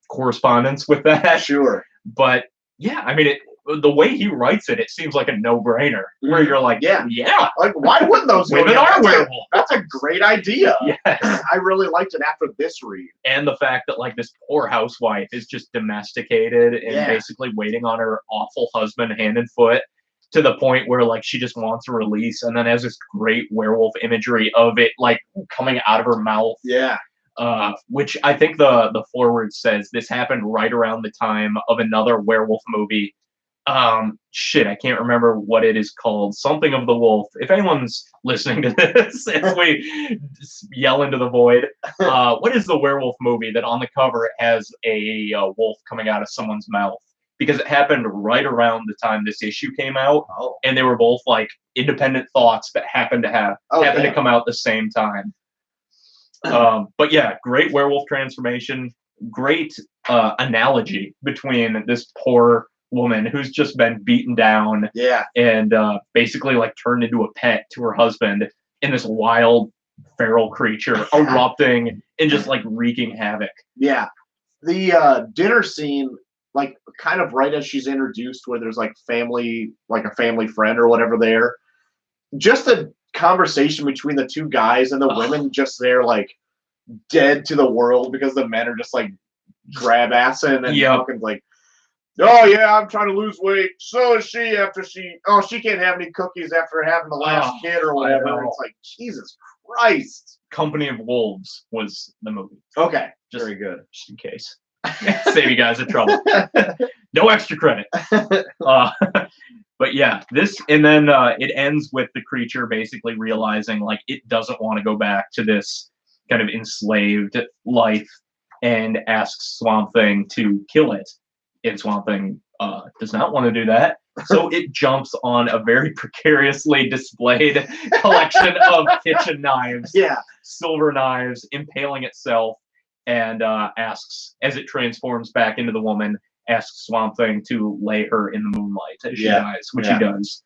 correspondence with that. Sure. But yeah, I mean, the way he writes it, it seems like a no-brainer. Where you're like, yeah, yeah, like why wouldn't those women are werewolves? That's a great idea. Yes. I really liked it after this read. And the fact that like this poor housewife is just domesticated and basically waiting on her awful husband hand and foot to the point where like she just wants a release, and then has this great werewolf imagery of it like coming out of her mouth. Yeah. Which I think the foreword says this happened right around the time of another werewolf movie. Shit, I can't remember what it is called. Something of the Wolf. If anyone's listening to this, if we yell into the void, what is the werewolf movie that on the cover has a wolf coming out of someone's mouth? Because it happened right around the time this issue came out, and they were both like independent thoughts that happened to come out at the same time. But yeah, great werewolf transformation, great analogy between this poor woman who's just been beaten down and basically like turned into a pet to her husband, and this wild feral creature erupting and just like wreaking havoc. Yeah. The dinner scene, like kind of right as she's introduced, where there's like family, like a family friend or whatever there, just the conversation between the two guys and the women just there like dead to the world because the men are just like grab assing and fucking like, oh yeah, I'm trying to lose weight. So is she after she can't have any cookies after having the last kid or whatever. It's like, Jesus Christ. Company of Wolves was the movie. Okay. Just, very good. Just in case. Save you guys the trouble. No extra credit. But yeah, this, and then it ends with the creature basically realizing like it doesn't want to go back to this kind of enslaved life and asks Swamp Thing to kill it. And Swamp Thing does not want to do that. So it jumps on a very precariously displayed collection of kitchen knives. Yeah. Silver knives, impaling itself, and asks, as it transforms back into the woman, asks Swamp Thing to lay her in the moonlight as she dies, which he does.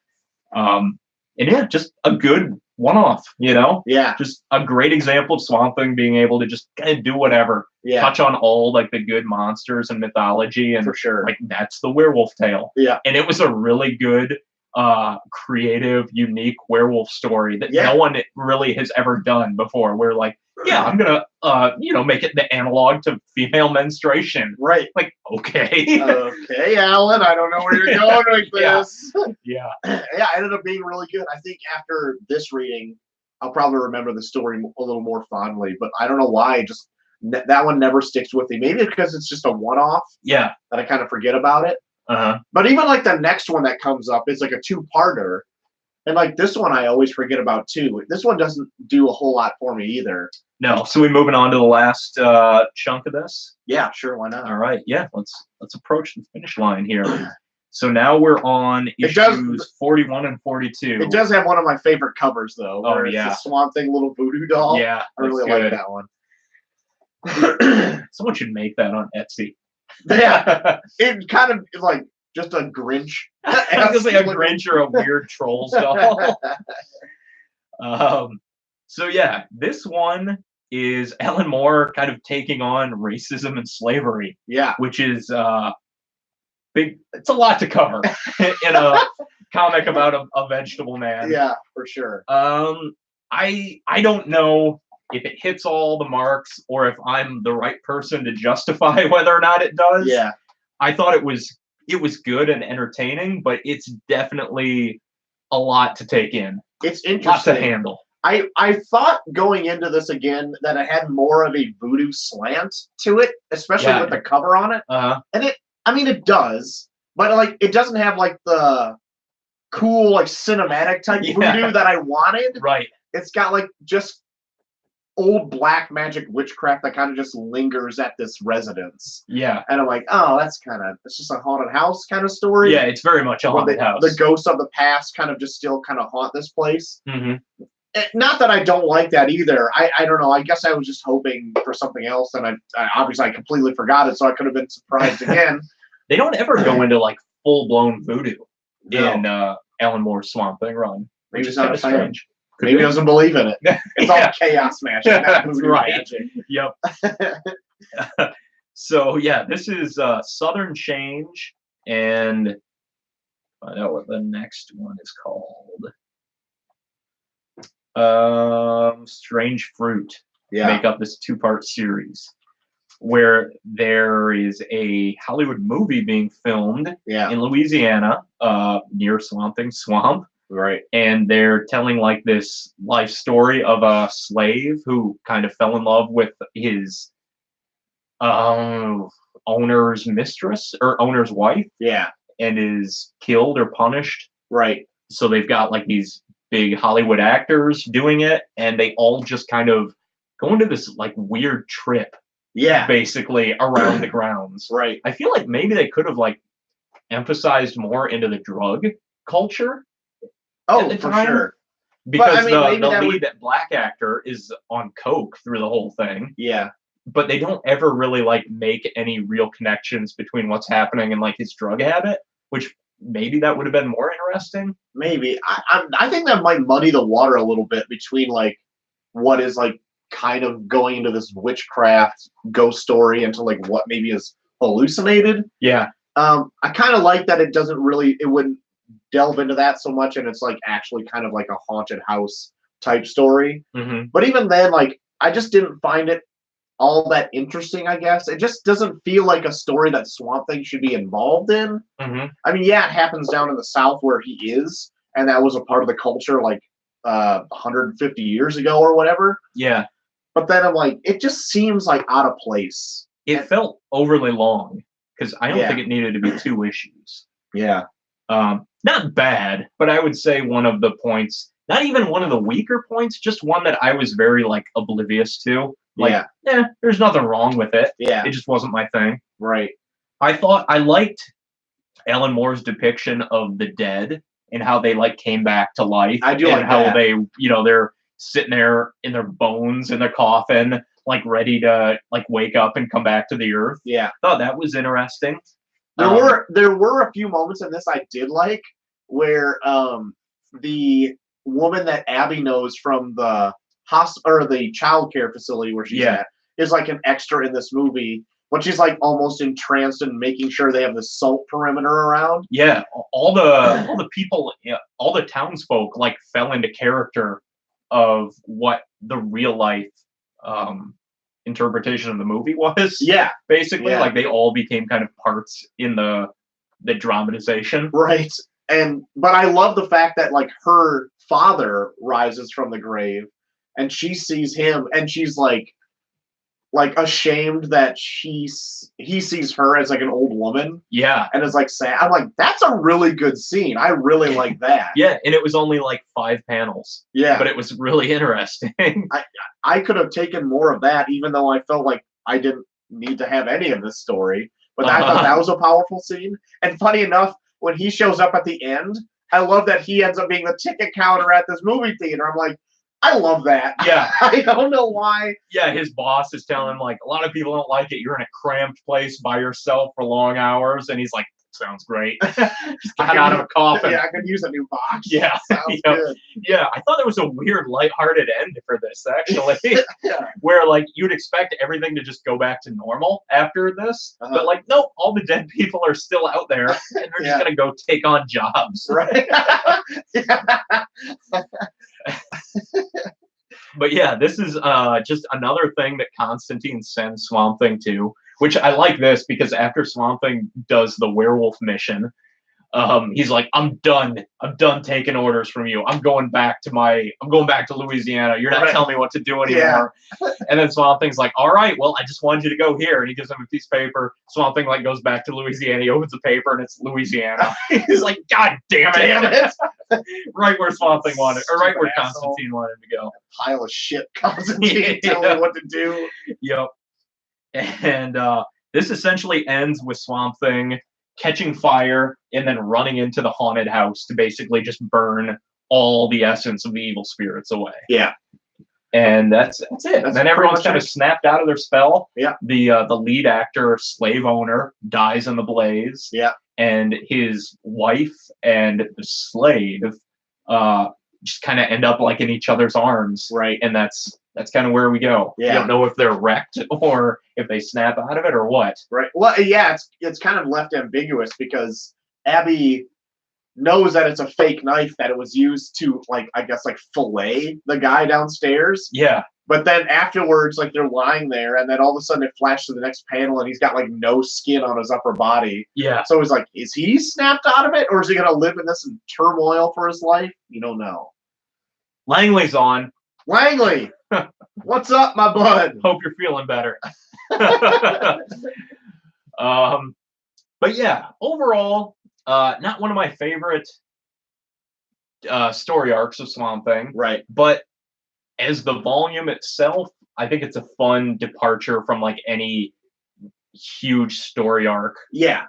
And yeah, just a good one-off, you know? Yeah. Just a great example of Swamp Thing being able to just kind of do whatever. Yeah. Touch on all like the good monsters and mythology, and for sure, like that's the werewolf tale. Yeah. And it was a really good, creative, unique werewolf story that no one really has ever done before. Where like, yeah, I'm gonna make it the analog to female menstruation. Right. Like, okay. Okay, Alan, I don't know where you're going with this. Yeah. Yeah, it ended up being really good. I think after this reading, I'll probably remember the story a little more fondly, but I don't know why. Just that one never sticks with me. Maybe because it's just a one-off. Yeah. That I kind of forget about it. Uh-huh. But even like the next one that comes up is like a two-parter. And like this one I always forget about too. This one doesn't do a whole lot for me either. No. So we moving on to the last chunk of this? Yeah, sure, why not? All right. Yeah, let's approach the finish line here. So now we're on issues 41 and 42. It does have one of my favorite covers though. Oh, It's the Swamp Thing little voodoo doll. Yeah. I really like that one. Someone should make that on Etsy. Yeah, it kind of like just a Grinch. I was gonna say a Grinch or a weird Trolls doll. So yeah, this one is Alan Moore kind of taking on racism and slavery. Yeah, which is big. It's a lot to cover in a comic about a vegetable man. Yeah, for sure. I don't know if it hits all the marks or if I'm the right person to justify whether or not it does. Yeah. I thought it was good and entertaining, but it's definitely a lot to take in. It's interesting. Lot to handle. I thought going into this again that it had more of a voodoo slant to it, especially with the cover on it. And it does, but like it doesn't have like the cool like cinematic type voodoo that I wanted. Right. It's got like just old black magic witchcraft that kind of just lingers at this residence. Yeah. And I'm like, oh, it's just a haunted house kind of story. Yeah, it's very much a haunted house. The ghosts of the past kind of just still kind of haunt this place. Mm-hmm. Not that I don't like that either. I don't know. I guess I was just hoping for something else, and I obviously I completely forgot it, so I could have been surprised again. They don't ever go into like full blown voodoo in No. Alan Moore's Swamp Thing run, Maybe which he's is not kind a of fan. strange. Maybe he doesn't believe in it. It's all chaos magic. Not That's voodoo right. magic. Yep. So yeah, this is Southern Change, and find out what the next one is called. Strange Fruit. Yeah. Make up this two-part series where there is a Hollywood movie being filmed Yeah. in Louisiana, near Swamp Thing Swamp. Right. And they're telling like this life story of a slave who kind of fell in love with his owner's mistress or owner's wife. Yeah. And is killed or punished. Right. So they've got like these big Hollywood actors doing it, and they all just kind of go into this like weird trip. Yeah. Basically around the grounds. Right. I feel like maybe they could have like emphasized more into the drug culture. Oh, for sure. Because the lead, that black actor, is on coke through the whole thing. Yeah. But they don't ever really like make any real connections between what's happening and like his drug habit, which maybe that would have been more interesting. Maybe. I think that might muddy the water a little bit between like what is like kind of going into this witchcraft ghost story into like what maybe is hallucinated. Yeah. I kind of like that it wouldn't delve into that so much, and it's like actually kind of like a haunted house type story. Mm-hmm. But even then, like I just didn't find it all that interesting, I guess. It just doesn't feel like a story that Swamp Thing should be involved in. Mm-hmm. I mean, yeah, it happens down in the South where he is, and that was a part of the culture like 150 years ago or whatever. Yeah. But then I'm like, it just seems like out of place. It felt overly long because I don't think it needed to be 2 issues. Yeah. Not bad, but I would say one of the points, not even one of the weaker points, just one that I was very like oblivious to. Like, there's nothing wrong with it. Yeah. It just wasn't my thing. Right. I liked Alan Moore's depiction of the dead and how they like came back to life. I do and like how that. they, they're sitting there in their bones in their coffin, like ready to like wake up and come back to the earth. Yeah. Thought that was interesting. There were a few moments in this I did like where the woman that Abby knows from the the child care facility where she's at is like an extra in this movie, but she's like almost entranced in making sure they have the salt perimeter around. Yeah, all the people, all the townsfolk like fell into character of what the real life interpretation of the movie was. Yeah, basically, like they all became kind of parts in the dramatization. Right. But I love the fact that like her father rises from the grave and she sees him and she's like ashamed that he sees her as like an old woman. Yeah. And is like saying, I'm like, that's a really good scene. I really like that. Yeah, and it was only like 5 panels. Yeah. But it was really interesting. I could have taken more of that, even though I felt like I didn't need to have any of this story. But I thought that was a powerful scene. And funny enough, when he shows up at the end, I love that he ends up being the ticket counter at this movie theater. I'm like, I love that. Yeah. I don't know why. Yeah, his boss is telling him, like, a lot of people don't like it. You're in a cramped place by yourself for long hours. And he's like, sounds great. Just got out of a coffin. Yeah, I could use a new box. Yeah. Sounds good. Yeah, I thought there was a weird, lighthearted end for this, actually. Where, like, you'd expect everything to just go back to normal after this. But, like, nope, all the dead people are still out there. And they're just going to go take on jobs. Right. But yeah, this is just another thing that Constantine sends Swamp Thing to, which I like this because after Swamp Thing does the werewolf mission, he's like, I'm done taking orders from you. I'm going back to Louisiana. You're not telling me what to do anymore. Yeah. And then Swamp Thing's like, all right, well, I just wanted you to go here. And he gives him a piece of paper. Swamp Thing like goes back to Louisiana. He opens the paper and it's Louisiana. He's like, God damn it. Right where Swamp Thing wanted, or right where Constantine wanted to go. Pile of shit, Constantine telling me what to do. Yep. And this essentially ends with Swamp Thing catching fire and then running into the haunted house to basically just burn all the essence of the evil spirits away. Yeah. And that's it. That's And then everyone's pretty kind much of snapped out of their spell. Yeah. The lead actor, slave owner, dies in the blaze. Yeah. And his wife and the slave just kind of end up like in each other's arms. Right. And that's kind of where we go. Yeah. You don't know if they're wrecked or if they snap out of it or what. Right. Well, yeah, it's kind of left ambiguous because Abby knows that it's a fake knife, that it was used to, like, I guess, like, fillet the guy downstairs. Yeah. But then afterwards, like, they're lying there, and then all of a sudden it flashes to the next panel, and he's got, like, no skin on his upper body. Yeah. So he's like, is he snapped out of it, or is he going to live in this in turmoil for his life? You don't know. Langley's on. Langley! What's up, my bud? Hope you're feeling better. But yeah, overall, not one of my favorite story arcs of Swamp Thing. Right. But as the volume itself, I think it's a fun departure from like any huge story arc. Yeah.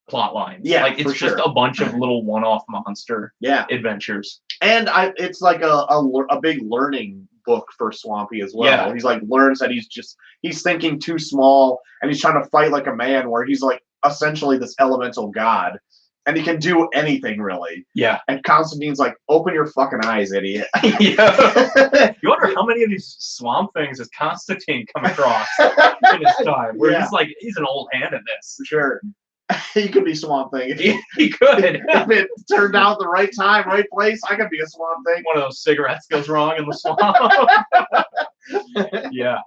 Plot lines. Yeah, like it's just a bunch of little one-off monster adventures. And it's like a big learning book for Swampy as well. Yeah. He's like learns that he's thinking too small, and he's trying to fight like a man, where he's like essentially this elemental god, and he can do anything really. Yeah. And Constantine's like, open your fucking eyes, idiot. Yeah. You wonder how many of these Swamp Things has Constantine come across in his time, where he's an old hand at this. For sure. He could be Swamp Thing. He could. If it turned out at the right time, right place, I could be a Swamp Thing. One of those cigarettes goes wrong in the swamp. Yeah.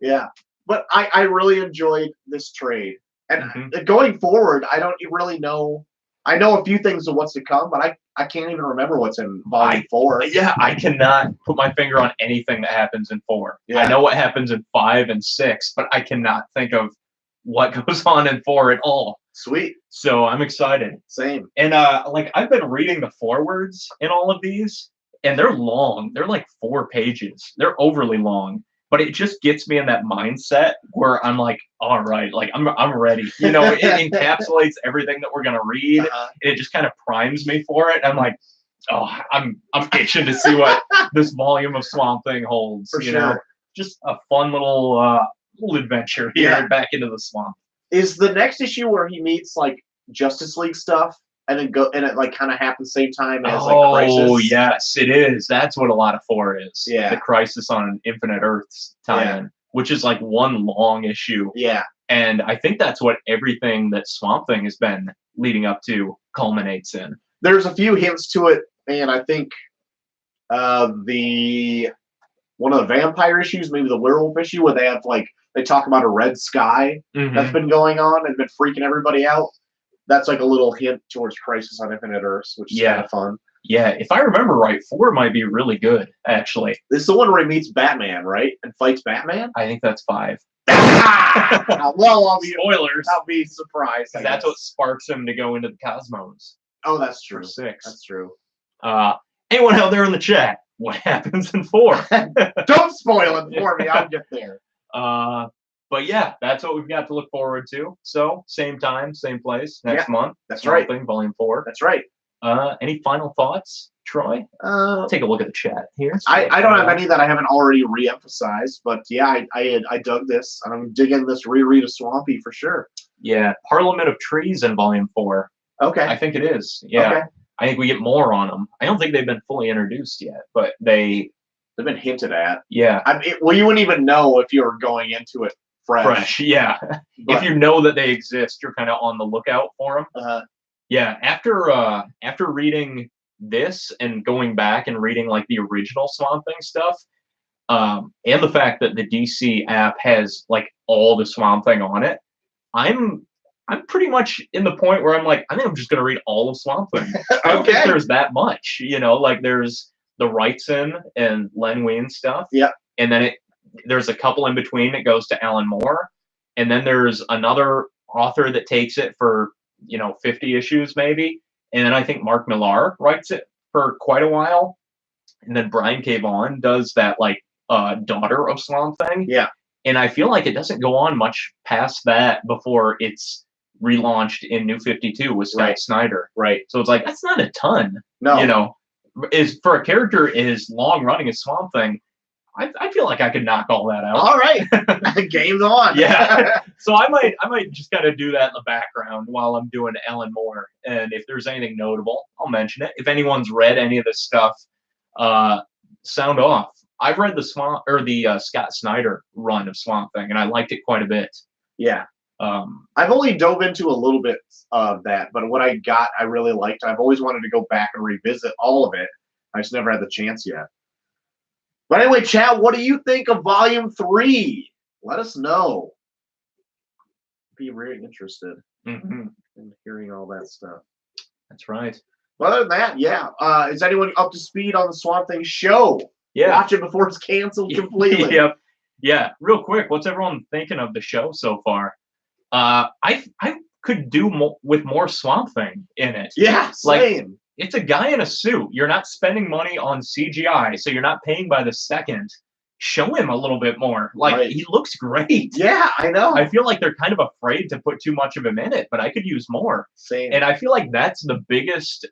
Yeah. But I really enjoyed this trade. And going forward, I don't really know. I know a few things of what's to come, but I can't even remember what's in Volume 4. Yeah, I cannot put my finger on anything that happens in 4. Yeah. I know what happens in 5 and 6, but I cannot think of what goes on in 4 at all. Sweet. So I'm excited. Same. And like I've been reading the forewords in all of these, and they're long. They're like 4 pages. They're overly long. But it just gets me in that mindset where I'm like, all right, like I'm ready. You know, it encapsulates everything that we're gonna read. And it just kind of primes me for it. I'm like, oh, I'm itching to see what this volume of Swamp Thing holds. For you sure. know, just a fun little adventure here back into the swamp. Is the next issue where he meets like Justice League stuff, and it like kind of happens the same time as like Crisis? Oh yes, it is. That's what a lot of 4 is. Yeah. The Crisis on Infinite Earths tie-in, which is like one long issue. Yeah. And I think that's what everything that Swamp Thing has been leading up to culminates in. There's a few hints to it, and I think one of the vampire issues, maybe the werewolf issue, where they talk about a red sky that's been going on and been freaking everybody out. That's like a little hint towards Crisis on Infinite Earths, which is kind of fun. Yeah, if I remember right, 4 might be really good, actually. This is the one where he meets Batman, right? And fights Batman? I think that's 5. Well, spoilers. I'll be surprised. That's what sparks him to go into the cosmos. Oh, that's true. 6. That's true. Anyone out there in the chat, what happens in 4? Don't spoil it for me. I'll get there. But yeah, that's what we've got to look forward to. So same time, same place next month. That's right. Volume 4. That's right. Any final thoughts, Troy? Take a look at the chat here. I don't have any that I haven't already re-emphasized, but yeah, I dug this. I'm digging this reread of Swampy for sure. Yeah, Parliament of Trees in Volume 4. Okay. I think it is. Yeah. Okay. I think we get more on them. I don't think they've been fully introduced yet, but they've been hinted at. Yeah. Well, you wouldn't even know if you were going into it fresh. Yeah. But if you know that they exist, you're kind of on the lookout for them. Yeah. After reading this and going back and reading like the original Swamp Thing stuff, and the fact that the DC app has like all the Swamp Thing on it, I'm pretty much in the point where I'm like, I think I'm just gonna read all of Swamp Thing. I don't think there's that much, you know, like there's the Wrightson and Len Wein stuff. Yeah. And then there's a couple in between that goes to Alan Moore. And then there's another author that takes it for, 50 issues maybe. And then I think Mark Millar writes it for quite a while. And then Brian K. Vaughan does that like Daughter of Swamp Thing. Yeah. And I feel like it doesn't go on much past that before it's relaunched in New 52 with Scott Right. Snyder. Right. So it's like, that's not a ton. No. You know, is for a character is long running as Swamp Thing. I feel like I could knock all that out. All right. Game's on. Yeah. So I might just kind of do that in the background while I'm doing Alan Moore. And if there's anything notable, I'll mention it. If anyone's read any of this stuff, sound off. I've read the Scott Snyder run of Swamp Thing, and I liked it quite a bit. Yeah. I've only dove into a little bit of that, but what I got, I really liked. I've always wanted to go back and revisit all of it. I just never had the chance yet. But anyway, chat, what do you think of Volume 3? Let us know. Be very interested in hearing all that stuff. That's right. But other than that, yeah. Is anyone up to speed on the Swamp Thing show? Yeah. Watch it before it's canceled completely. Yep. Yeah. Real quick, what's everyone thinking of the show so far? I could do with more Swamp Thing in it. Yeah, same. It's a guy in a suit. You're not spending money on CGI, so you're not paying by the second. Show him a little bit more. He looks great. Yeah, I know. I feel like they're kind of afraid to put too much of him in it, but I could use more. Same. And I feel like that's the biggest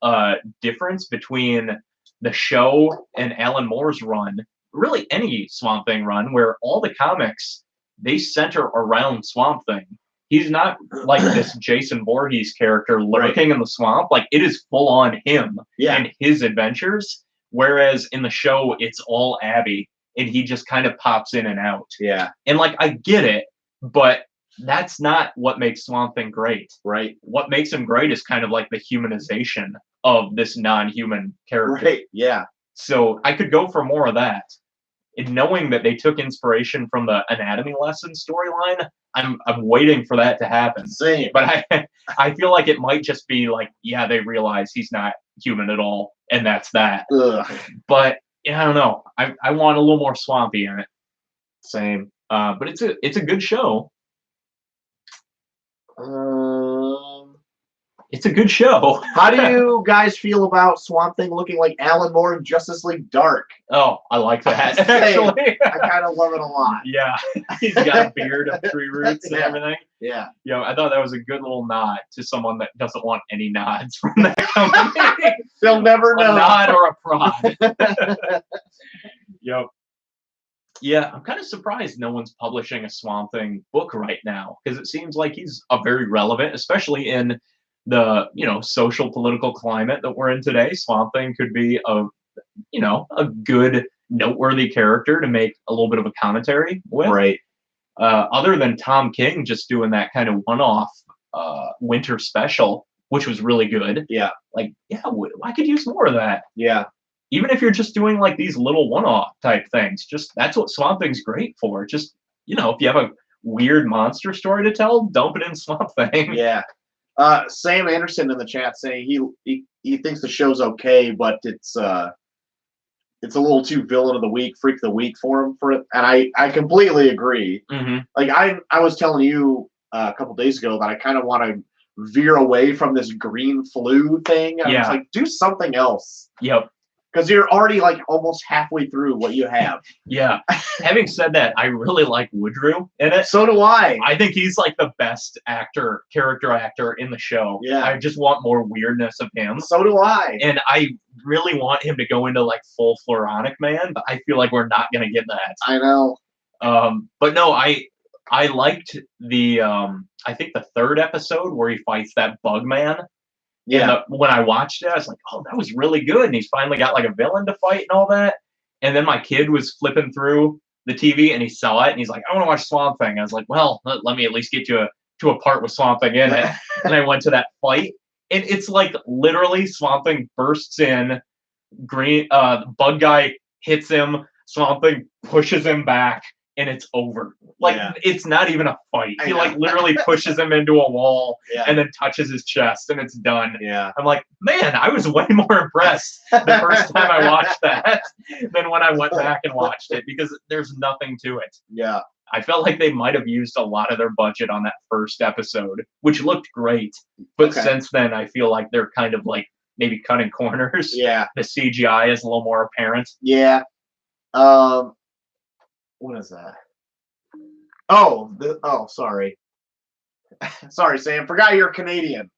difference between the show and Alan Moore's run, really any Swamp Thing run, where all the comics, they center around Swamp Thing. He's not like this Jason Voorhees character lurking in the swamp. Like, it is full on him and his adventures. Whereas in the show, it's all Abby, and he just kind of pops in and out. Yeah. And I get it, but that's not what makes Swamp Thing great. Right. What makes him great is kind of like the humanization of this non-human character. Right. Yeah. So I could go for more of that. And knowing that they took inspiration from the anatomy lesson storyline, I'm waiting for that to happen. Same. But I feel like it might just be they realize he's not human at all, and that's that. Ugh. But I don't know. I want a little more swampy in it. Same. But it's a good show. It's a good show. How do you guys feel about Swamp Thing looking like Alan Moore in Justice League Dark? Oh, I like that, actually. I kind of love it a lot. Yeah. He's got a beard of tree roots and everything. Yeah. I thought that was a good little nod to someone that doesn't want any nods from that company. They'll never know. A nod or a prod. Yep. Yeah, I'm kind of surprised no one's publishing a Swamp Thing book right now, because it seems like he's a very relevant, especially in the social political climate that we're in today. Swamp Thing could be a good noteworthy character to make a little bit of a commentary with. Right. Other than Tom King just doing that kind of one-off winter special, which was really good. Yeah. I could use more of that. Yeah. Even if you're just doing these little one-off type things, that's what Swamp Thing's great for. Just, if you have a weird monster story to tell, dump it in Swamp Thing. Yeah. Sam Anderson in the chat saying he thinks the show's okay, but it's a little too villain of the week, freak of the week for him and I completely agree. Mm-hmm. I was telling you a couple days ago that I kind of want to veer away from this green flu thing. I was like, do something else. Yep. Because you're already almost halfway through what you have. Yeah. Having said that, I really like Woodrue in it. So do I. I think he's the best character actor in the show. Yeah. I just want more weirdness of him. So do I. And I really want him to go into full Floronic Man, but I feel like we're not going to get that. I know. But no, I liked the I think the third episode where he fights that bug man. Yeah. And when I watched it, I was like, oh, that was really good. And he's finally got a villain to fight and all that. And then my kid was flipping through the TV and he saw it and he's like, I want to watch Swamp Thing. I was like, well, let me at least get you to a part with Swamp Thing in it. And I went to that fight. And it's literally Swamp Thing bursts in, bug guy hits him, Swamp Thing pushes him back, and it's over. It's not even a fight. He literally pushes him into a wall and then touches his chest and it's done. Yeah. I'm like, man, I was way more impressed the first time I watched that than when I went back and watched it, because there's nothing to it. Yeah. I felt like they might have used a lot of their budget on that first episode, which looked great. But since then, I feel like they're kind of maybe cutting corners. Yeah. The CGI is a little more apparent. Yeah. What is that? Sorry. Sorry, Sam. Forgot you're Canadian.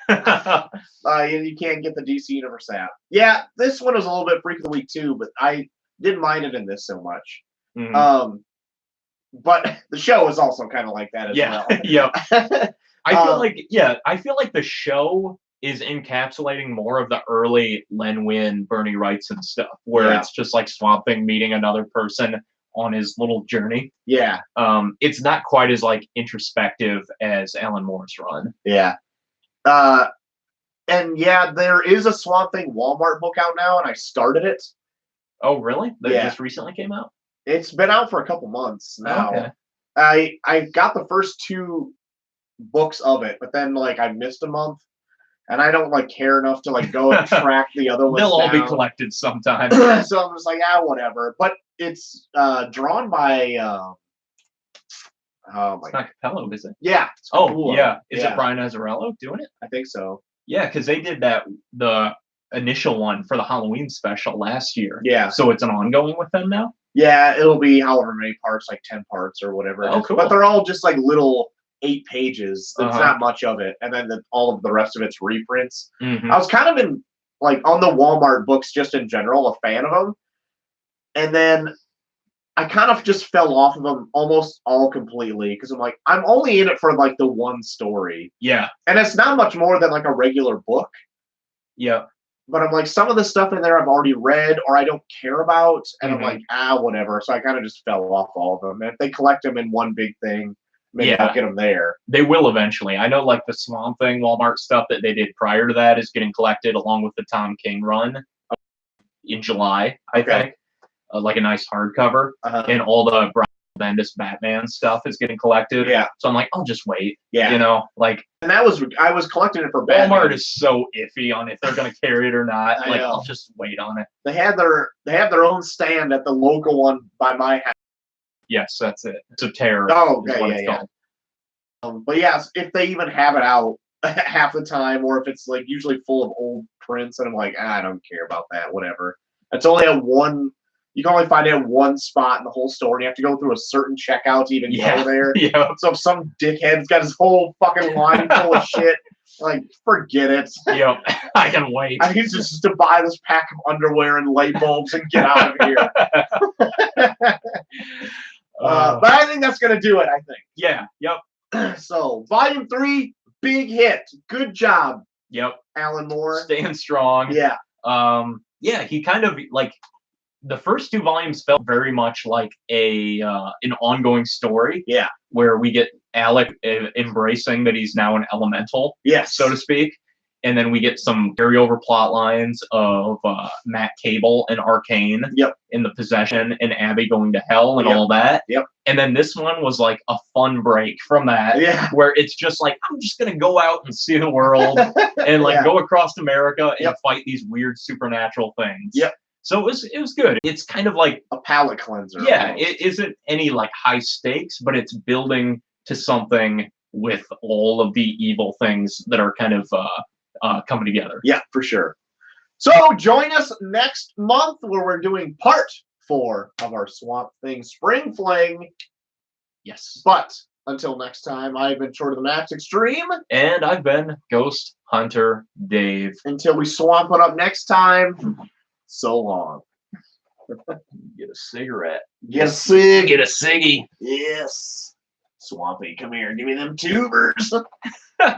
You can't get the DC Universe app. Yeah, this one was a little bit freak of the week too, but I didn't mind it in this so much. But the show is also kind of like that as well. Yep. I feel like the show is encapsulating more of the early Len Wein, Bernie Wrightson stuff, where it's just like Swamp Thing meeting another person on his little journey. Yeah. It's not quite as like introspective as Alan Moore's run. Yeah. And yeah, there is a Swamp Thing Walmart book out now, and I started it. Oh, really? That just recently came out? It's been out for a couple months now. Okay. I got the first 2 books of it, but then like I missed a month, and I don't like care enough to like go and track the other ones. They'll all be collected sometime. So I'm just like, whatever. But it's drawn by it's not Capello, is it? Yeah. Cool. Yeah. Is it Brian Azzarello doing it? I think so. Yeah, because they did the initial one for the Halloween special last year. Yeah. So it's an ongoing with them now? Yeah, it'll be however many parts, like 10 parts or whatever. Oh, cool. But they're all just like little 8 pages. It's not much of it. And then all of the rest of it's reprints. I was kind of in, like, on the Walmart books just in general, a fan of them. And then I kind of just fell off of them almost all completely because I'm like, I'm only in it for like the one story. Yeah. And it's not much more than like a regular book. Yeah. But I'm like, some of the stuff in there I've already read or I don't care about. And I'm like, whatever. So I kind of just fell off all of them. And if they collect them in one big thing, maybe I'll get them there. They will eventually. I know like the Swamp Thing Walmart stuff that they did prior to that is getting collected along with the Tom King run in July, I think. Like a nice hardcover. And all the Brian Bendis Batman stuff is getting collected. Yeah. So I'm like, I'll just wait. Yeah. You know, like. And I was collecting it for Batman. Walmart is so iffy on if they're going to carry it or not. Like, I'll just wait on it. They have their own stand at the local one by my house. Yes, that's it. It's a terror. Oh, okay, yeah. But yeah, if they even have it out half the time, or if it's like usually full of old prints, and I'm like, I don't care about that. Whatever. It's only at one. You can only find it in one spot in the whole store, and you have to go through a certain checkout to even go there. Yeah. So if some dickhead's got his whole fucking line full of shit, like, forget it. Yep. I can wait. I need just to buy this pack of underwear and light bulbs and get out of here. But I think that's going to do it, I think. Yeah. Yep. So, Volume 3, big hit. Good job. Yep. Alan Moore. Staying strong. Yeah. Yeah, he kind of, like, the first 2 volumes felt very much like an ongoing story. Yeah. Where we get Alec embracing that he's now an elemental. Yes. So to speak. And then we get some carryover plot lines of Matt Cable and Arcane in the possession and Abby going to hell and all that. Yep. And then this one was like a fun break from that. Yeah. Where it's just like, I'm just going to go out and see the world and like go across America and fight these weird supernatural things. Yep. So it was good. It's kind of like a palate cleanser. Yeah. It isn't any like high stakes, but it's building to something with all of the evil things that are kind of coming together. Yeah, for sure. So join us next month where we're doing part 4 of our Swamp Thing Spring Fling. Yes. But until next time, I've been Short of the Max Extreme. And I've been Ghost Hunter Dave. Until we swamp it up next time, so long. Get a cigarette. Get a cig. Get a ciggy. Yes. Swampy, come here. Give me them tubers.